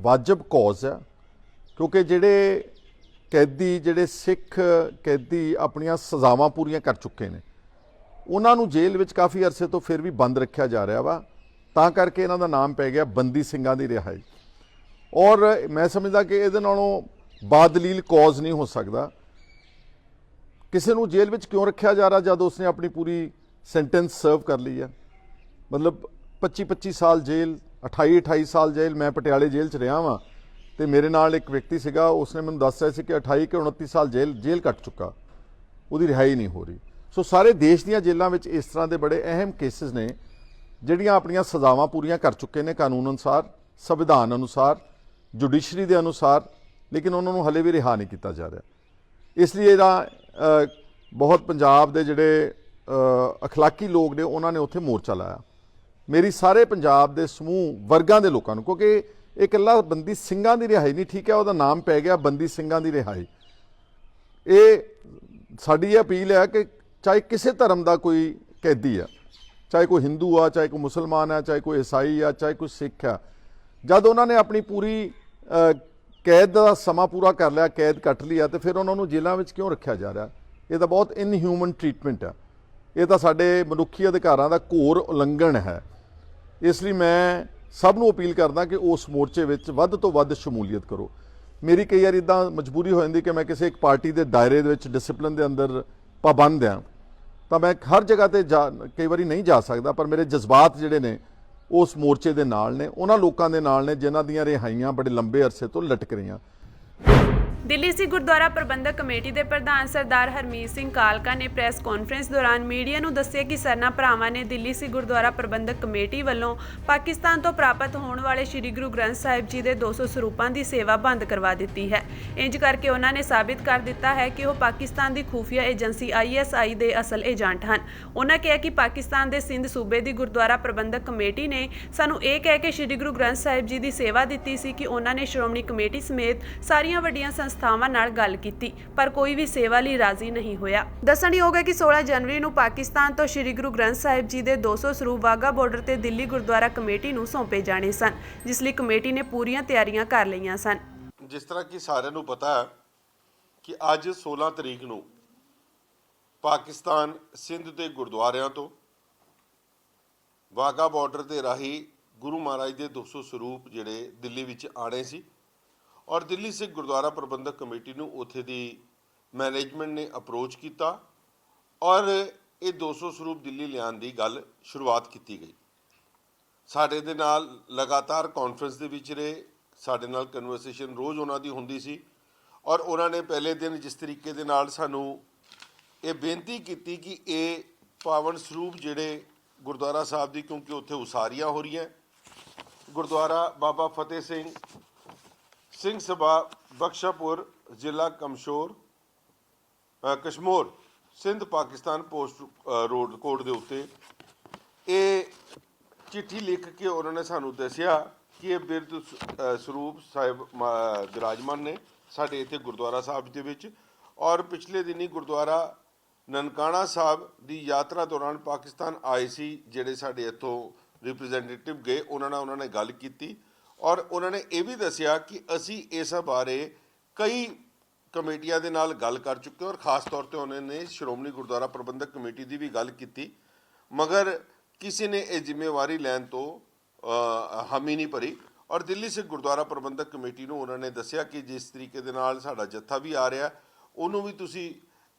ਵਾਜਬ ਕੌਜ਼ ਹੈ, ਕਿਉਂਕਿ ਜਿਹੜੇ ਕੈਦੀ, ਜਿਹੜੇ ਸਿੱਖ ਕੈਦੀ ਆਪਣੀਆਂ ਸਜ਼ਾਵਾਂ ਪੂਰੀਆਂ ਕਰ ਚੁੱਕੇ ਨੇ, ਉਹਨਾਂ ਨੂੰ ਜੇਲ੍ਹ ਵਿੱਚ ਕਾਫੀ ਅਰਸੇ ਤੋਂ ਫਿਰ ਵੀ ਬੰਦ ਰੱਖਿਆ ਜਾ ਰਿਹਾ ਵਾ। ਤਾਂ ਕਰਕੇ ਇਹਨਾਂ ਦਾ ਨਾਮ ਪੈ ਗਿਆ ਬੰਦੀ ਸਿੰਘਾਂ ਦੀ ਰਿਹਾਈ। ਔਰ ਮੈਂ ਸਮਝਦਾ ਕਿ ਇਹਦੇ ਨਾਲੋਂ ਬਾਦਲੀਲ ਕੌਜ਼ ਨਹੀਂ ਹੋ ਸਕਦਾ। ਕਿਸੇ ਨੂੰ ਜੇਲ੍ਹ ਵਿੱਚ ਕਿਉਂ ਰੱਖਿਆ ਜਾ ਰਿਹਾ ਜਦ ਉਸਨੇ ਆਪਣੀ ਪੂਰੀ ਸੈਂਟੈਂਸ ਸਰਵ ਕਰ ਲਈ ਹੈ? ਮਤਲਬ 25-25 ਸਾਲ ਜੇਲ੍ਹ, 28-28 ਸਾਲ ਜੇਲ੍ਹ। ਮੈਂ ਪਟਿਆਲੇ ਜੇਲ੍ਹ 'ਚ ਰਿਹਾ ਵਾਂ ਤੇ ਮੇਰੇ ਨਾਲ ਇੱਕ ਵਿਅਕਤੀ ਸੀਗਾ, ਉਸਨੇ ਮੈਨੂੰ ਦੱਸ ਰਿਹਾ ਸੀ ਕਿ 28 ਕਿ 29 ਸਾਲ ਜੇਲ੍ਹ ਕੱਟ ਚੁੱਕਾ, ਉਹਦੀ ਰਿਹਾਈ ਨਹੀਂ ਹੋ ਰਹੀ। ਸੋ ਸਾਰੇ ਦੇਸ਼ ਦੀਆਂ ਜੇਲ੍ਹਾਂ ਵਿੱਚ ਇਸ ਤਰ੍ਹਾਂ ਦੇ ਬੜੇ ਅਹਿਮ ਕੇਸਿਸ ਨੇ ਜਿਹੜੀਆਂ ਆਪਣੀਆਂ ਸਜ਼ਾਵਾਂ ਪੂਰੀਆਂ ਕਰ ਚੁੱਕੇ ਨੇ ਕਾਨੂੰਨ ਅਨੁਸਾਰ, ਸੰਵਿਧਾਨ ਅਨੁਸਾਰ, ਜੁਡੀਸ਼ਰੀ ਦੇ ਅਨੁਸਾਰ, ਲੇਕਿਨ ਉਹਨਾਂ ਨੂੰ ਹਲੇ ਵੀ ਰਿਹਾ ਨਹੀਂ ਕੀਤਾ ਜਾ ਰਿਹਾ। ਇਸ ਲਈ ਇਹਦਾ ਬਹੁਤ ਪੰਜਾਬ ਦੇ ਜਿਹੜੇ ਅਖਲਾਕੀ ਲੋਕ ਨੇ ਉਹਨਾਂ ਨੇ ਉੱਥੇ ਮੋਰਚਾ ਲਾਇਆ। ਮੇਰੀ ਸਾਰੇ ਪੰਜਾਬ ਦੇ ਸਮੂਹ ਵਰਗਾਂ ਦੇ ਲੋਕਾਂ ਨੂੰ, ਕਿਉਂਕਿ ਇਹ ਇਕੱਲਾ ਬੰਦੀ ਸਿੰਘਾਂ ਦੀ ਰਿਹਾਈ ਨਹੀਂ, ਠੀਕ ਹੈ, ਉਹਦਾ ਨਾਮ ਪੈ ਗਿਆ ਬੰਦੀ ਸਿੰਘਾਂ ਦੀ ਰਿਹਾਈ। ਇਹ ਸਾਡੀ ਇਹ ਅਪੀਲ ਹੈ ਕਿ ਚਾਹੇ ਕਿਸੇ ਧਰਮ ਦਾ ਕੋਈ ਕੈਦੀ ਆ, ਚਾਹੇ ਕੋਈ ਹਿੰਦੂ ਆ, ਚਾਹੇ ਕੋਈ ਮੁਸਲਮਾਨ ਆ, ਚਾਹੇ ਕੋਈ ਈਸਾਈ ਆ, ਚਾਹੇ ਕੋਈ ਸਿੱਖ ਆ, ਜਦ ਉਹਨਾਂ ਨੇ ਆਪਣੀ ਪੂਰੀ ਕੈਦ ਦਾ ਸਮਾਂ ਪੂਰਾ ਕਰ ਲਿਆ, ਕੈਦ ਕੱਟ ਲਿਆ, ਤੇ ਫਿਰ ਉਹਨਾਂ ਨੂੰ ਜੇਲ੍ਹਾਂ ਵਿੱਚ ਕਿਉਂ ਰੱਖਿਆ ਜਾ ਰਿਹਾ? ਇਹ ਤਾਂ ਬਹੁਤ ਇਨਹਿਊਮਨ ਟਰੀਟਮੈਂਟ ਆ। ਇਹ ਤਾਂ ਸਾਡੇ ਮਨੁੱਖੀ ਅਧਿਕਾਰਾਂ ਦਾ ਘੋਰ ਉਲੰਘਣ ਹੈ। ਇਸ ਲਈ ਮੈਂ ਸਭ ਨੂੰ ਅਪੀਲ ਕਰਦਾ ਕਿ ਉਸ ਮੋਰਚੇ ਵਿੱਚ ਵੱਧ ਤੋਂ ਵੱਧ ਸ਼ਮੂਲੀਅਤ ਕਰੋ। ਮੇਰੀ ਕਈ ਵਾਰ ਇੱਦਾਂ ਮਜਬੂਰੀ ਹੋ ਜਾਂਦੀ ਕਿ ਮੈਂ ਕਿਸੇ ਇੱਕ ਪਾਰਟੀ ਦੇ ਦਾਇਰੇ ਦੇ ਵਿੱਚ, ਡਿਸਪਲਿਨ ਦੇ ਅੰਦਰ ਪਾਬੰਦ ਹਾਂ, ਤਾਂ ਮੈਂ ਹਰ ਜਗ੍ਹਾ ਤੇ ਕਈ ਵਾਰੀ ਨਹੀਂ ਜਾ ਸਕਦਾ, ਪਰ ਮੇਰੇ ਜਜ਼ਬਾਤ ਜਿਹੜੇ ਨੇ ਉਸ ਮੋਰਚੇ ਦੇ ਨਾਲ ਨੇ, ਉਹਨਾਂ ਲੋਕਾਂ ਦੇ ਨਾਲ ਨੇ ਜਿਨ੍ਹਾਂ ਦੀਆਂ ਰਿਹਾਈਆਂ ਬੜੇ ਲੰਬੇ ਅਰਸੇ ਤੋਂ ਲਟਕ ਰਹੀਆਂ। ਦਿੱਲੀ ਸਿੱਖ ਗੁਰਦੁਆਰਾ ਪ੍ਰਬੰਧਕ ਕਮੇਟੀ ਦੇ ਪ੍ਰਧਾਨ ਸਰਦਾਰ ਹਰਮੀਤ ਸਿੰਘ ਕਾਲਕਾ ਨੇ ਪ੍ਰੈਸ ਕਾਨਫਰੰਸ ਦੌਰਾਨ ਮੀਡੀਆ ਨੂੰ ਦੱਸਿਆ ਕਿ ਸਰਨਾ ਭਰਾਵਾਂ ਨੇ ਦਿੱਲੀ ਸਿੱਖ ਗੁਰਦੁਆਰਾ ਪ੍ਰਬੰਧਕ ਕਮੇਟੀ ਵੱਲੋਂ ਪਾਕਿਸਤਾਨ ਤੋਂ ਪ੍ਰਾਪਤ ਹੋਣ ਵਾਲੇ ਸ੍ਰੀ ਗੁਰੂ ਗ੍ਰੰਥ ਸਾਹਿਬ ਜੀ ਦੇ 200 ਸਰੂਪਾਂ ਦੀ ਸੇਵਾ ਬੰਦ ਕਰਵਾ ਦਿੱਤੀ ਹੈ। ਇੰਜ ਕਰਕੇ ਉਹਨਾਂ ਨੇ ਸਾਬਿਤ ਕਰ ਦਿੱਤਾ ਹੈ ਕਿ ਉਹ ਪਾਕਿਸਤਾਨ ਦੀ ਖੂਫੀਆ ਏਜੰਸੀ ISI ਦੇ ਅਸਲ ਏਜੰਟ ਹਨ। ਉਹਨਾਂ ਕਿਹਾ ਕਿ ਪਾਕਿਸਤਾਨ ਦੇ ਸਿੰਧ ਸੂਬੇ ਦੀ ਗੁਰਦੁਆਰਾ ਪ੍ਰਬੰਧਕ ਕਮੇਟੀ ਨੇ ਸਾਨੂੰ ਇਹ ਕਹਿ ਕੇ ਸ੍ਰੀ ਗੁਰੂ ਗ੍ਰੰਥ ਸਾਹਿਬ ਜੀ ਦੀ ਸੇਵਾ ਦਿੱਤੀ ਸੀ ਕਿ ਉਹਨਾਂ ਨੇ ਸ਼੍ਰੋਮਣੀ ਕਮੇਟੀ ਸਮੇਤ ਸਾਰੀਆਂ ਵੱਡੀਆਂ ਸੰਸਥਾਵਾਂ ਨਾਲ ਗੱਲ ਕੀਤੀ, ਪਰ ਕੋਈ ਵੀ ਸੇਵਾ ਲਈ ਰਾਜ਼ੀ ਨਹੀਂ ਹੋਇਆ। ਦੱਸਣਯੋਗ ਹੈ ਕਿ 16 ਜਨਵਰੀ ਨੂੰ ਪਾਕਿਸਤਾਨ ਤੋਂ ਸ੍ਰੀ ਗੁਰੂ ਗ੍ਰੰਥ ਸਾਹਿਬ ਜੀ ਦੇ 200 ਸਰੂਪ ਵਾਘਾ ਬਾਰਡਰ ਤੇ ਦਿੱਲੀ ਗੁਰਦੁਆਰਾ ਕਮੇਟੀ ਨੂੰ ਸੌਂਪੇ ਜਾਣੇ ਸਨ, ਜਿਸ ਲਈ ਕਮੇਟੀ ਨੇ ਪੂਰੀਆਂ ਤਿਆਰੀਆਂ ਕਰ ਲਈਆਂ ਸਨ। ਜਿਸ ਤਰ੍ਹਾਂ ਕਿ ਸਾਰਿਆਂ ਨੂੰ ਪਤਾ ਹੈ ਕਿ ਅੱਜ 16 ਤਰੀਕ ਨੂੰ ਪਾਕਿਸਤਾਨ ਸਿੰਧ ਦੇ ਗੁਰਦੁਆਰਿਆਂ ਤੋਂ ਵਾਘਾ ਬਾਰਡਰ ਦੇ ਰਾਹੀਂ ਗੁਰੂ ਮਹਾਰਾਜ ਦੇ 200 ਸਰੂਪ ਜਿਹੜੇ ਦਿੱਲੀ ਵਿੱਚ ਆਣੇ ਸੀ, ਔਰ ਦਿੱਲੀ ਸਿੱਖ ਗੁਰਦੁਆਰਾ ਪ੍ਰਬੰਧਕ ਕਮੇਟੀ ਨੂੰ ਉੱਥੇ ਦੀ ਮੈਨੇਜਮੈਂਟ ਨੇ ਅਪਰੋਚ ਕੀਤਾ ਔਰ ਇਹ 200 ਸਰੂਪ ਦਿੱਲੀ ਲਿਆਉਣ ਦੀ ਗੱਲ ਸ਼ੁਰੂਆਤ ਕੀਤੀ ਗਈ। ਸਾਡੇ ਦੇ ਨਾਲ ਲਗਾਤਾਰ ਕਾਨਫਰੰਸ ਦੇ ਵਿੱਚ ਰਹੇ, ਸਾਡੇ ਨਾਲ ਕਨਵਰਸੇਸ਼ਨ ਰੋਜ਼ ਉਹਨਾਂ ਦੀ ਹੁੰਦੀ ਸੀ ਔਰ ਉਹਨਾਂ ਨੇ ਪਹਿਲੇ ਦਿਨ ਜਿਸ ਤਰੀਕੇ ਦੇ ਨਾਲ ਸਾਨੂੰ ਇਹ ਬੇਨਤੀ ਕੀਤੀ ਕਿ ਇਹ ਪਾਵਨ ਸਰੂਪ ਜਿਹੜੇ ਗੁਰਦੁਆਰਾ ਸਾਹਿਬ ਦੀ, ਕਿਉਂਕਿ ਉੱਥੇ ਉਸਾਰੀਆਂ ਹੋ ਰਹੀਆਂ, ਗੁਰਦੁਆਰਾ ਬਾਬਾ ਫਤਿਹ ਸਿੰਘ ਸਭਾ ਬਖਸ਼ਾਪੁਰ, ਜ਼ਿਲ੍ਹਾ Kashmore, Sindh, Pakistan post road code ਦੇ ਉੱਤੇ ਇਹ ਚਿੱਠੀ ਲਿਖ ਕੇ ਉਹਨਾਂ ਨੇ ਸਾਨੂੰ ਦੱਸਿਆ ਕਿ ਇਹ ਬਿਰਧ ਸਰੂਪ ਸਾਹਿਬ ਵਿਰਾਜਮਾਨ ਨੇ ਸਾਡੇ ਇੱਥੇ ਗੁਰਦੁਆਰਾ ਸਾਹਿਬ ਦੇ ਵਿੱਚ। ਔਰ ਪਿਛਲੇ ਦਿਨੀ ਗੁਰਦੁਆਰਾ ਨਨਕਾਣਾ ਸਾਹਿਬ ਦੀ ਯਾਤਰਾ ਦੌਰਾਨ ਪਾਕਿਸਤਾਨ ਆਏ ਸੀ ਜਿਹੜੇ ਸਾਡੇ ਇੱਥੋਂ ਰਿਪਰੈਜ਼ੈਂਟੇਟਿਵ ਗਏ, ਉਹਨਾਂ ਨੇ ਗੱਲ ਕੀਤੀ ਔਰ ਉਹਨਾਂ ਨੇ ਇਹ ਵੀ ਦੱਸਿਆ ਕਿ ਅਸੀਂ ਇਸ ਬਾਰੇ ਕਈ ਕਮੇਟੀਆਂ ਦੇ ਨਾਲ ਗੱਲ ਕਰ ਚੁੱਕੇ ਔਰ ਖ਼ਾਸ ਤੌਰ ਤੇ ਉਹਨਾਂ ਨੇ ਸ਼੍ਰੋਮਣੀ ਗੁਰਦੁਆਰਾ ਪ੍ਰਬੰਧਕ ਕਮੇਟੀ ਦੀ ਵੀ ਗੱਲ ਕੀਤੀ, ਮਗਰ ਕਿਸੇ ਨੇ ਇਹ ਜ਼ਿੰਮੇਵਾਰੀ ਲੈਣ ਤੋਂ ਹਾਮੀ ਨਹੀਂ ਭਰੀ। ਔਰ ਦਿੱਲੀ ਸਿੱਖ ਗੁਰਦੁਆਰਾ ਪ੍ਰਬੰਧਕ ਕਮੇਟੀ ਨੂੰ ਉਹਨਾਂ ਨੇ ਦੱਸਿਆ ਕਿ ਜਿਸ ਤਰੀਕੇ ਦੇ ਨਾਲ ਸਾਡਾ ਜੱਥਾ ਵੀ ਆ ਰਿਹਾ, ਉਹਨੂੰ ਵੀ ਤੁਸੀਂ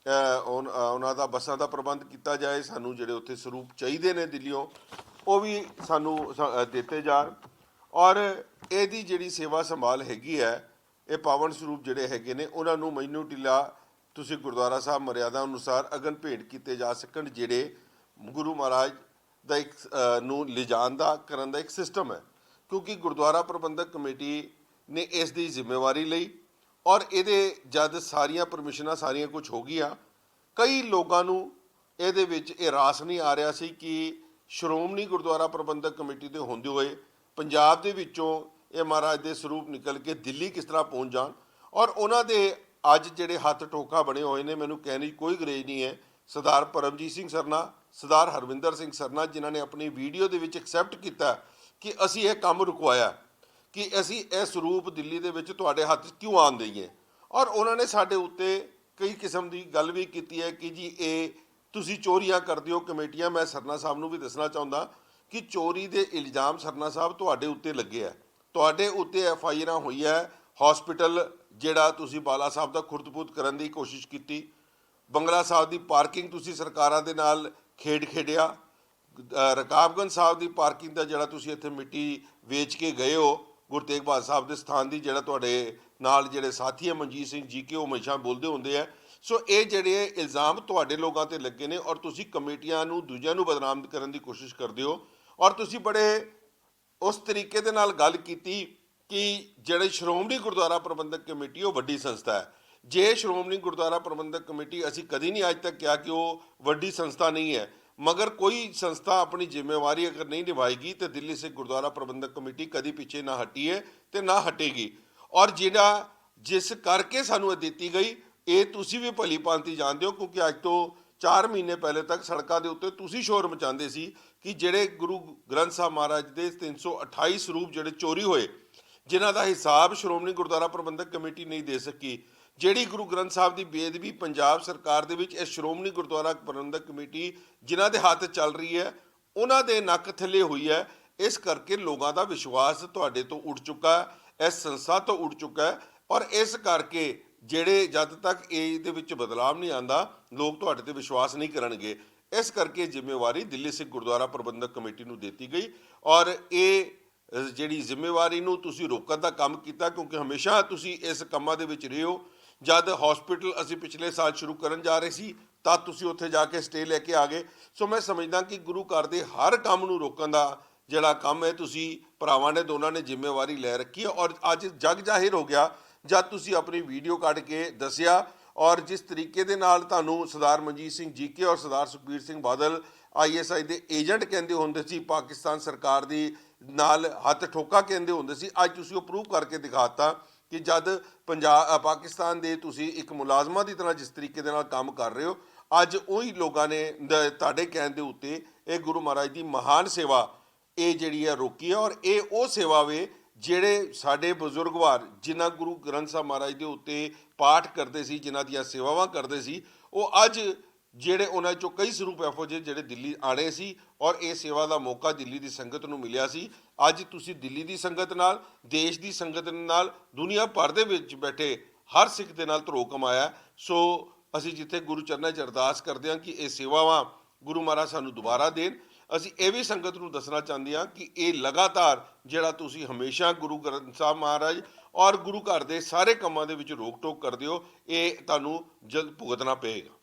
ਉਹਨਾਂ ਦਾ ਬੱਸਾਂ ਦਾ ਪ੍ਰਬੰਧ ਕੀਤਾ ਜਾਏ, ਸਾਨੂੰ ਜਿਹੜੇ ਉੱਥੇ ਸਰੂਪ ਚਾਹੀਦੇ ਨੇ ਦਿੱਲੀੋਂ ਉਹ ਵੀ ਸਾਨੂੰ ਦਿੱਤੇ ਜਾਣ। ਔਰ ਇਹਦੀ ਜਿਹੜੀ ਸੇਵਾ ਸੰਭਾਲ ਹੈਗੀ ਹੈ, ਇਹ ਪਾਵਨ ਸਰੂਪ ਜਿਹੜੇ ਹੈਗੇ ਨੇ ਉਹਨਾਂ ਨੂੰ ਮੈਨੂੰ ਢਿੱਲਾ ਤੁਸੀਂ ਗੁਰਦੁਆਰਾ ਸਾਹਿਬ ਮਰਿਆਦਾ ਅਨੁਸਾਰ ਅਗਨ ਭੇਟ ਕੀਤੇ ਜਾ ਸਕਣ, ਜਿਹੜੇ ਗੁਰੂ ਮਹਾਰਾਜ ਦਾ ਇੱਕ ਨੂੰ ਲਿਜਾਣ ਦਾ ਕਰਨ ਦਾ ਇੱਕ ਸਿਸਟਮ ਹੈ, ਕਿਉਂਕਿ ਗੁਰਦੁਆਰਾ ਪ੍ਰਬੰਧਕ ਕਮੇਟੀ ਨੇ ਇਸ ਦੀ ਜ਼ਿੰਮੇਵਾਰੀ ਲਈ ਔਰ ਇਹਦੇ ਜਦ ਸਾਰੀਆਂ ਪਰਮਿਸ਼ਨਾਂ ਸਾਰੀਆਂ ਕੁਝ ਹੋ ਗਈਆਂ, ਕਈ ਲੋਕਾਂ ਨੂੰ ਇਹਦੇ ਵਿੱਚ ਇਹ ਰਾਸ ਨਹੀਂ ਆ ਰਿਹਾ ਸੀ ਕਿ ਸ਼੍ਰੋਮਣੀ ਗੁਰਦੁਆਰਾ ਪ੍ਰਬੰਧਕ ਕਮੇਟੀ ਦੇ ਹੁੰਦੇ ਹੋਏ ਪੰਜਾਬ ਦੇ ਵਿੱਚੋਂ ਇਹ ਮਹਾਰਾਜ ਦੇ ਸਰੂਪ ਨਿਕਲ ਕੇ ਦਿੱਲੀ ਕਿਸ ਤਰ੍ਹਾਂ ਪਹੁੰਚ ਜਾਣ। ਔਰ ਉਹਨਾਂ ਦੇ ਅੱਜ ਜਿਹੜੇ ਹੱਥ ਠੋਕਾ ਬਣੇ ਹੋਏ ਨੇ, ਮੈਨੂੰ ਕਹਿਣ ਦੀ ਕੋਈ ਗਰੇਜ ਨਹੀਂ ਹੈ, ਸਰਦਾਰ ਪਰਮਜੀਤ ਸਿੰਘ ਸਰਨਾ, ਸਰਦਾਰ ਹਰਵਿੰਦਰ ਸਿੰਘ ਸਰਨਾ, ਜਿਨ੍ਹਾਂ ਨੇ ਆਪਣੀ ਵੀਡੀਓ ਦੇ ਵਿੱਚ ਐਕਸੈਪਟ ਕੀਤਾ ਕਿ ਅਸੀਂ ਇਹ ਕੰਮ ਰੁਕਵਾਇਆ ਕਿ ਅਸੀਂ ਇਹ ਸਰੂਪ ਦਿੱਲੀ ਦੇ ਵਿੱਚ ਤੁਹਾਡੇ ਹੱਥ 'ਚ ਕਿਉਂ ਆਉਣ ਦੇਈਏ। ਔਰ ਉਹਨਾਂ ਨੇ ਸਾਡੇ ਉੱਤੇ ਕਈ ਕਿਸਮ ਦੀ ਗੱਲ ਵੀ ਕੀਤੀ ਹੈ ਕਿ ਜੀ ਇਹ ਤੁਸੀਂ ਚੋਰੀਆਂ ਕਰਦੇ ਹੋ ਕਮੇਟੀਆਂ। ਮੈਂ ਸਰਨਾ ਸਾਹਿਬ ਨੂੰ ਵੀ ਦੱਸਣਾ ਚਾਹੁੰਦਾ ਕਿ ਚੋਰੀ ਦੇ ਇਲਜ਼ਾਮ ਸਰਨਾ ਸਾਹਿਬ ਤੁਹਾਡੇ ਉੱਤੇ ਲੱਗੇ ਹੈ, ਤੁਹਾਡੇ ਉੱਤੇ FIR ਹੋਈ ਹੈ। ਹਸਪੀਟਲ ਜਿਹੜਾ ਤੁਸੀਂ ਬਾਲਾ ਸਾਹਿਬ ਦਾ ਖੁਰਦ-ਬੁਰਦ ਕਰਨ ਦੀ ਕੋਸ਼ਿਸ਼ ਕੀਤੀ, ਬੰਗਲਾ ਸਾਹਿਬ ਦੀ ਪਾਰਕਿੰਗ ਤੁਸੀਂ ਸਰਕਾਰਾਂ ਦੇ ਨਾਲ ਖੇਡਿਆ, ਰਕਾਬਗੰਜ ਸਾਹਿਬ ਦੀ ਪਾਰਕਿੰਗ ਦਾ ਜਿਹੜਾ ਤੁਸੀਂ ਇੱਥੇ ਮਿੱਟੀ ਵੇਚ ਕੇ ਗਏ ਹੋ ਗੁਰੂ ਤੇਗ ਬਹਾਦਰ ਸਾਹਿਬ ਦੇ ਸਥਾਨ ਦੀ, ਜਿਹੜਾ ਤੁਹਾਡੇ ਨਾਲ ਜਿਹੜੇ ਸਾਥੀ ਹੈ ਮਨਜੀਤ ਸਿੰਘ ਜੀ ਕੇ, ਉਹ ਹਮੇਸ਼ਾ ਬੋਲਦੇ ਹੁੰਦੇ ਆ। ਸੋ ਇਹ ਜਿਹੜੇ ਇਲਜ਼ਾਮ ਤੁਹਾਡੇ ਲੋਕਾਂ ਤੇ ਲੱਗੇ ਨੇ ਔਰ ਤੁਸੀਂ ਕਮੇਟੀਆਂ ਨੂੰ ਦੂਜਿਆਂ ਨੂੰ ਬਦਨਾਮ ਕਰਨ ਦੀ ਕੋਸ਼ਿਸ਼ ਕਰਦੇ ਹੋ। ਔਰ ਤੁਸੀਂ ਬੜੇ ਉਸ ਤਰੀਕੇ ਦੇ ਨਾਲ ਗੱਲ ਕੀਤੀ ਕਿ ਜਿਹੜੇ ਸ਼੍ਰੋਮਣੀ ਗੁਰਦੁਆਰਾ ਪ੍ਰਬੰਧਕ ਕਮੇਟੀ ਉਹ ਵੱਡੀ ਸੰਸਥਾ ਹੈ। ਜੇ ਸ਼੍ਰੋਮਣੀ ਗੁਰਦੁਆਰਾ ਪ੍ਰਬੰਧਕ ਕਮੇਟੀ, ਅਸੀਂ ਕਦੀ ਨਹੀਂ ਅੱਜ ਤੱਕ ਕਿਹਾ ਕਿ ਉਹ ਵੱਡੀ ਸੰਸਥਾ ਨਹੀਂ ਹੈ, ਮਗਰ ਕੋਈ ਸੰਸਥਾ ਆਪਣੀ ਜ਼ਿੰਮੇਵਾਰੀ ਅਗਰ ਨਹੀਂ ਨਿਭਾਏਗੀ ਤੇ ਦਿੱਲੀ ਸਿੱਖ ਗੁਰਦੁਆਰਾ ਪ੍ਰਬੰਧਕ ਕਮੇਟੀ ਕਦੀ ਪਿੱਛੇ ਨਾ ਹਟੀ ਹੈ ਤੇ ਨਾ ਹਟੇਗੀ। ਔਰ ਜਿਹੜਾ ਜਿਸ ਕਰਕੇ ਸਾਨੂੰ ਇਹ ਦਿੱਤੀ ਗਈ, ਇਹ ਤੁਸੀਂ ਵੀ ਭਲੀ ਭਾਂਤੀ ਜਾਣਦੇ ਹੋ, ਕਿਉਂਕਿ ਅੱਜ ਤੋਂ 4 ਮਹੀਨੇ ਪਹਿਲੇ ਤੱਕ ਸੜਕਾਂ ਦੇ ਉੱਤੇ ਤੁਸੀਂ ਸ਼ੋਰ ਮਚਾਉਂਦੇ ਸੀ ਕਿ ਜਿਹੜੇ ਗੁਰੂ ਗ੍ਰੰਥ ਸਾਹਿਬ ਮਹਾਰਾਜ ਦੇ 328 ਸਰੂਪ ਜਿਹੜੇ ਚੋਰੀ ਹੋਏ, ਜਿਨ੍ਹਾਂ ਦਾ ਹਿਸਾਬ ਸ਼੍ਰੋਮਣੀ ਗੁਰਦੁਆਰਾ ਪ੍ਰਬੰਧਕ ਕਮੇਟੀ ਨਹੀਂ ਦੇ ਸਕੀ, ਜਿਹੜੀ ਗੁਰੂ ਗ੍ਰੰਥ ਸਾਹਿਬ ਦੀ ਬੇਅਦਬੀ ਪੰਜਾਬ ਸਰਕਾਰ ਦੇ ਵਿੱਚ ਇਹ ਸ਼੍ਰੋਮਣੀ ਗੁਰਦੁਆਰਾ ਪ੍ਰਬੰਧਕ ਕਮੇਟੀ ਜਿਨ੍ਹਾਂ ਦੇ ਹੱਥ ਚੱਲ ਰਹੀ ਹੈ, ਉਹਨਾਂ ਦੇ ਨੱਕ ਥੱਲੇ ਹੋਈ ਹੈ। ਇਸ ਕਰਕੇ ਲੋਕਾਂ ਦਾ ਵਿਸ਼ਵਾਸ ਤੁਹਾਡੇ ਤੋਂ ਉੱਡ ਚੁੱਕਾ ਹੈ, ਇਸ ਸੰਸਥਾ ਤੋਂ ਉੱਡ ਚੁੱਕਾ ਹੈ। ਔਰ ਇਸ ਕਰਕੇ ਜਿਹੜੇ ਜਦ ਤੱਕ ਇਹਦੇ ਵਿੱਚ ਬਦਲਾਅ ਨਹੀਂ ਆਉਂਦਾ, ਲੋਕ ਤੁਹਾਡੇ ਤੇ ਵਿਸ਼ਵਾਸ ਨਹੀਂ ਕਰਨਗੇ। ਇਸ ਕਰਕੇ ਜ਼ਿੰਮੇਵਾਰੀ ਦਿੱਲੀ ਸਿੱਖ ਗੁਰਦੁਆਰਾ ਪ੍ਰਬੰਧਕ ਕਮੇਟੀ ਨੂੰ ਦਿੱਤੀ ਗਈ ਔਰ ਇਹ ਜਿਹੜੀ ਜ਼ਿੰਮੇਵਾਰੀ ਨੂੰ ਤੁਸੀਂ ਰੋਕਣ ਦਾ ਕੰਮ ਕੀਤਾ, ਕਿਉਂਕਿ ਹਮੇਸ਼ਾ ਤੁਸੀਂ ਇਸ ਕੰਮਾਂ ਦੇ ਵਿੱਚ ਰਹੇ ਹੋ। ਜਦ ਹਸਪੀਟਲ ਅਸੀਂ ਪਿਛਲੇ ਸਾਲ ਸ਼ੁਰੂ ਕਰਨ ਜਾ ਰਹੇ ਸੀ ਤਾਂ ਤੁਸੀਂ ਉੱਥੇ ਜਾ ਕੇ ਸਟੇ ਲੈ ਕੇ ਆ ਗਏ। ਸੋ ਮੈਂ ਸਮਝਦਾ ਕਿ ਗੁਰੂ ਘਰ ਦੇ ਹਰ ਕੰਮ ਨੂੰ ਰੋਕਣ ਦਾ ਜਿਹੜਾ ਕੰਮ ਹੈ, ਤੁਸੀਂ ਭਰਾਵਾਂ ਨੇ ਦੋਨਾਂ ਨੇ ਜ਼ਿੰਮੇਵਾਰੀ ਲੈ ਰੱਖੀ ਹੈ। ਔਰ ਅੱਜ ਜਗ ਜ਼ਾਹਿਰ ਹੋ ਗਿਆ ਜਦ ਤੁਸੀਂ ਆਪਣੀ ਵੀਡੀਓ ਕੱਢ ਕੇ ਦੱਸਿਆ ਔਰ ਜਿਸ ਤਰੀਕੇ ਦੇ ਨਾਲ ਤੁਹਾਨੂੰ ਸਰਦਾਰ ਮਨਜੀਤ ਸਿੰਘ ਜੀ ਕੇ ਔਰ ਸਰਦਾਰ ਸੁਖਬੀਰ ਸਿੰਘ ਬਾਦਲ ISI ਦੇ ਏਜੰਟ ਕਹਿੰਦੇ ਹੁੰਦੇ ਸੀ, ਪਾਕਿਸਤਾਨ ਸਰਕਾਰ ਦੀ ਨਾਲ ਹੱਥ ਠੋਕਾ ਕਹਿੰਦੇ ਹੁੰਦੇ ਸੀ, ਅੱਜ ਤੁਸੀਂ ਉਹ ਪ੍ਰੂਵ ਕਰਕੇ ਦਿਖਾਤਾ ਕਿ ਜਦ ਪਾਕਿਸਤਾਨ ਦੇ ਤੁਸੀਂ ਇੱਕ ਮੁਲਾਜ਼ਮਾਂ ਦੀ ਤਰ੍ਹਾਂ ਜਿਸ ਤਰੀਕੇ ਦੇ ਨਾਲ ਕੰਮ ਕਰ ਰਹੇ ਹੋ, ਅੱਜ ਉਹੀ ਲੋਕਾਂ ਨੇ ਤੁਹਾਡੇ ਕਹਿਣ ਦੇ ਉੱਤੇ ਇਹ ਗੁਰੂ ਮਹਾਰਾਜ ਦੀ ਮਹਾਨ ਸੇਵਾ ਇਹ ਜਿਹੜੀ ਹੈ ਰੋਕੀ ਹੈ। ਔਰ ਇਹ ਉਹ ਸੇਵਾ ਵੇ ਜਿਹੜੇ ਸਾਡੇ ਬਜ਼ੁਰਗਵਾਰ ਜਿਨ੍ਹਾਂ ਗੁਰੂ ਗ੍ਰੰਥ ਸਾਹਿਬ ਮਹਾਰਾਜ ਦੇ ਉੱਤੇ ਪਾਠ ਕਰਦੇ ਸੀ, ਜਿਨ੍ਹਾਂ ਦੀਆਂ ਸੇਵਾਵਾਂ ਕਰਦੇ ਸੀ, ਉਹ ਅੱਜ ਜਿਹੜੇ ਉਹਨਾਂ 'ਚੋਂ ਕਈ ਸਰੂਪ ਇਹੋ ਜਿਹੇ ਜਿਹੜੇ ਦਿੱਲੀ ਆਣੇ ਸੀ ਔਰ ਇਹ ਸੇਵਾ ਦਾ ਮੌਕਾ ਦਿੱਲੀ ਦੀ ਸੰਗਤ ਨੂੰ ਮਿਲਿਆ ਸੀ। ਅੱਜ ਤੁਸੀਂ ਦਿੱਲੀ ਦੀ ਸੰਗਤ ਨਾਲ, ਦੇਸ਼ ਦੀ ਸੰਗਤ ਨਾਲ, ਦੁਨੀਆ ਭਰ ਦੇ ਵਿੱਚ ਬੈਠੇ ਹਰ ਸਿੱਖ ਦੇ ਨਾਲ ਧਰੋ ਕਮਾਇਆ। ਸੋ ਅਸੀਂ ਜਿੱਥੇ ਗੁਰੂ ਚਰਨਾਂ 'ਚ ਅਰਦਾਸ ਕਰਦੇ ਹਾਂ ਕਿ ਇਹ ਸੇਵਾਵਾਂ ਗੁਰੂ ਮਹਾਰਾਜ ਸਾਨੂੰ ਦੁਬਾਰਾ ਦੇਣ। ਅਸੀਂ ਇਹ ਵੀ ਸੰਗਤ ਨੂੰ ਦੱਸਣਾ ਚਾਹੁੰਦੇ ਹਾਂ ਕਿ ਇਹ ਲਗਾਤਾਰ ਜਿਹੜਾ ਤੁਸੀਂ ਹਮੇਸ਼ਾ ਗੁਰੂ ਗ੍ਰੰਥ ਸਾਹਿਬ ਮਹਾਰਾਜ ਔਰ ਗੁਰੂ ਘਰ ਦੇ ਸਾਰੇ ਕੰਮਾਂ ਦੇ ਵਿੱਚ ਰੋਕ ਟੋਕ ਕਰਦੇ ਹੋ, ਇਹ ਤੁਹਾਨੂੰ ਜਲਦ ਭੁਗਤਣਾ ਪਏਗਾ।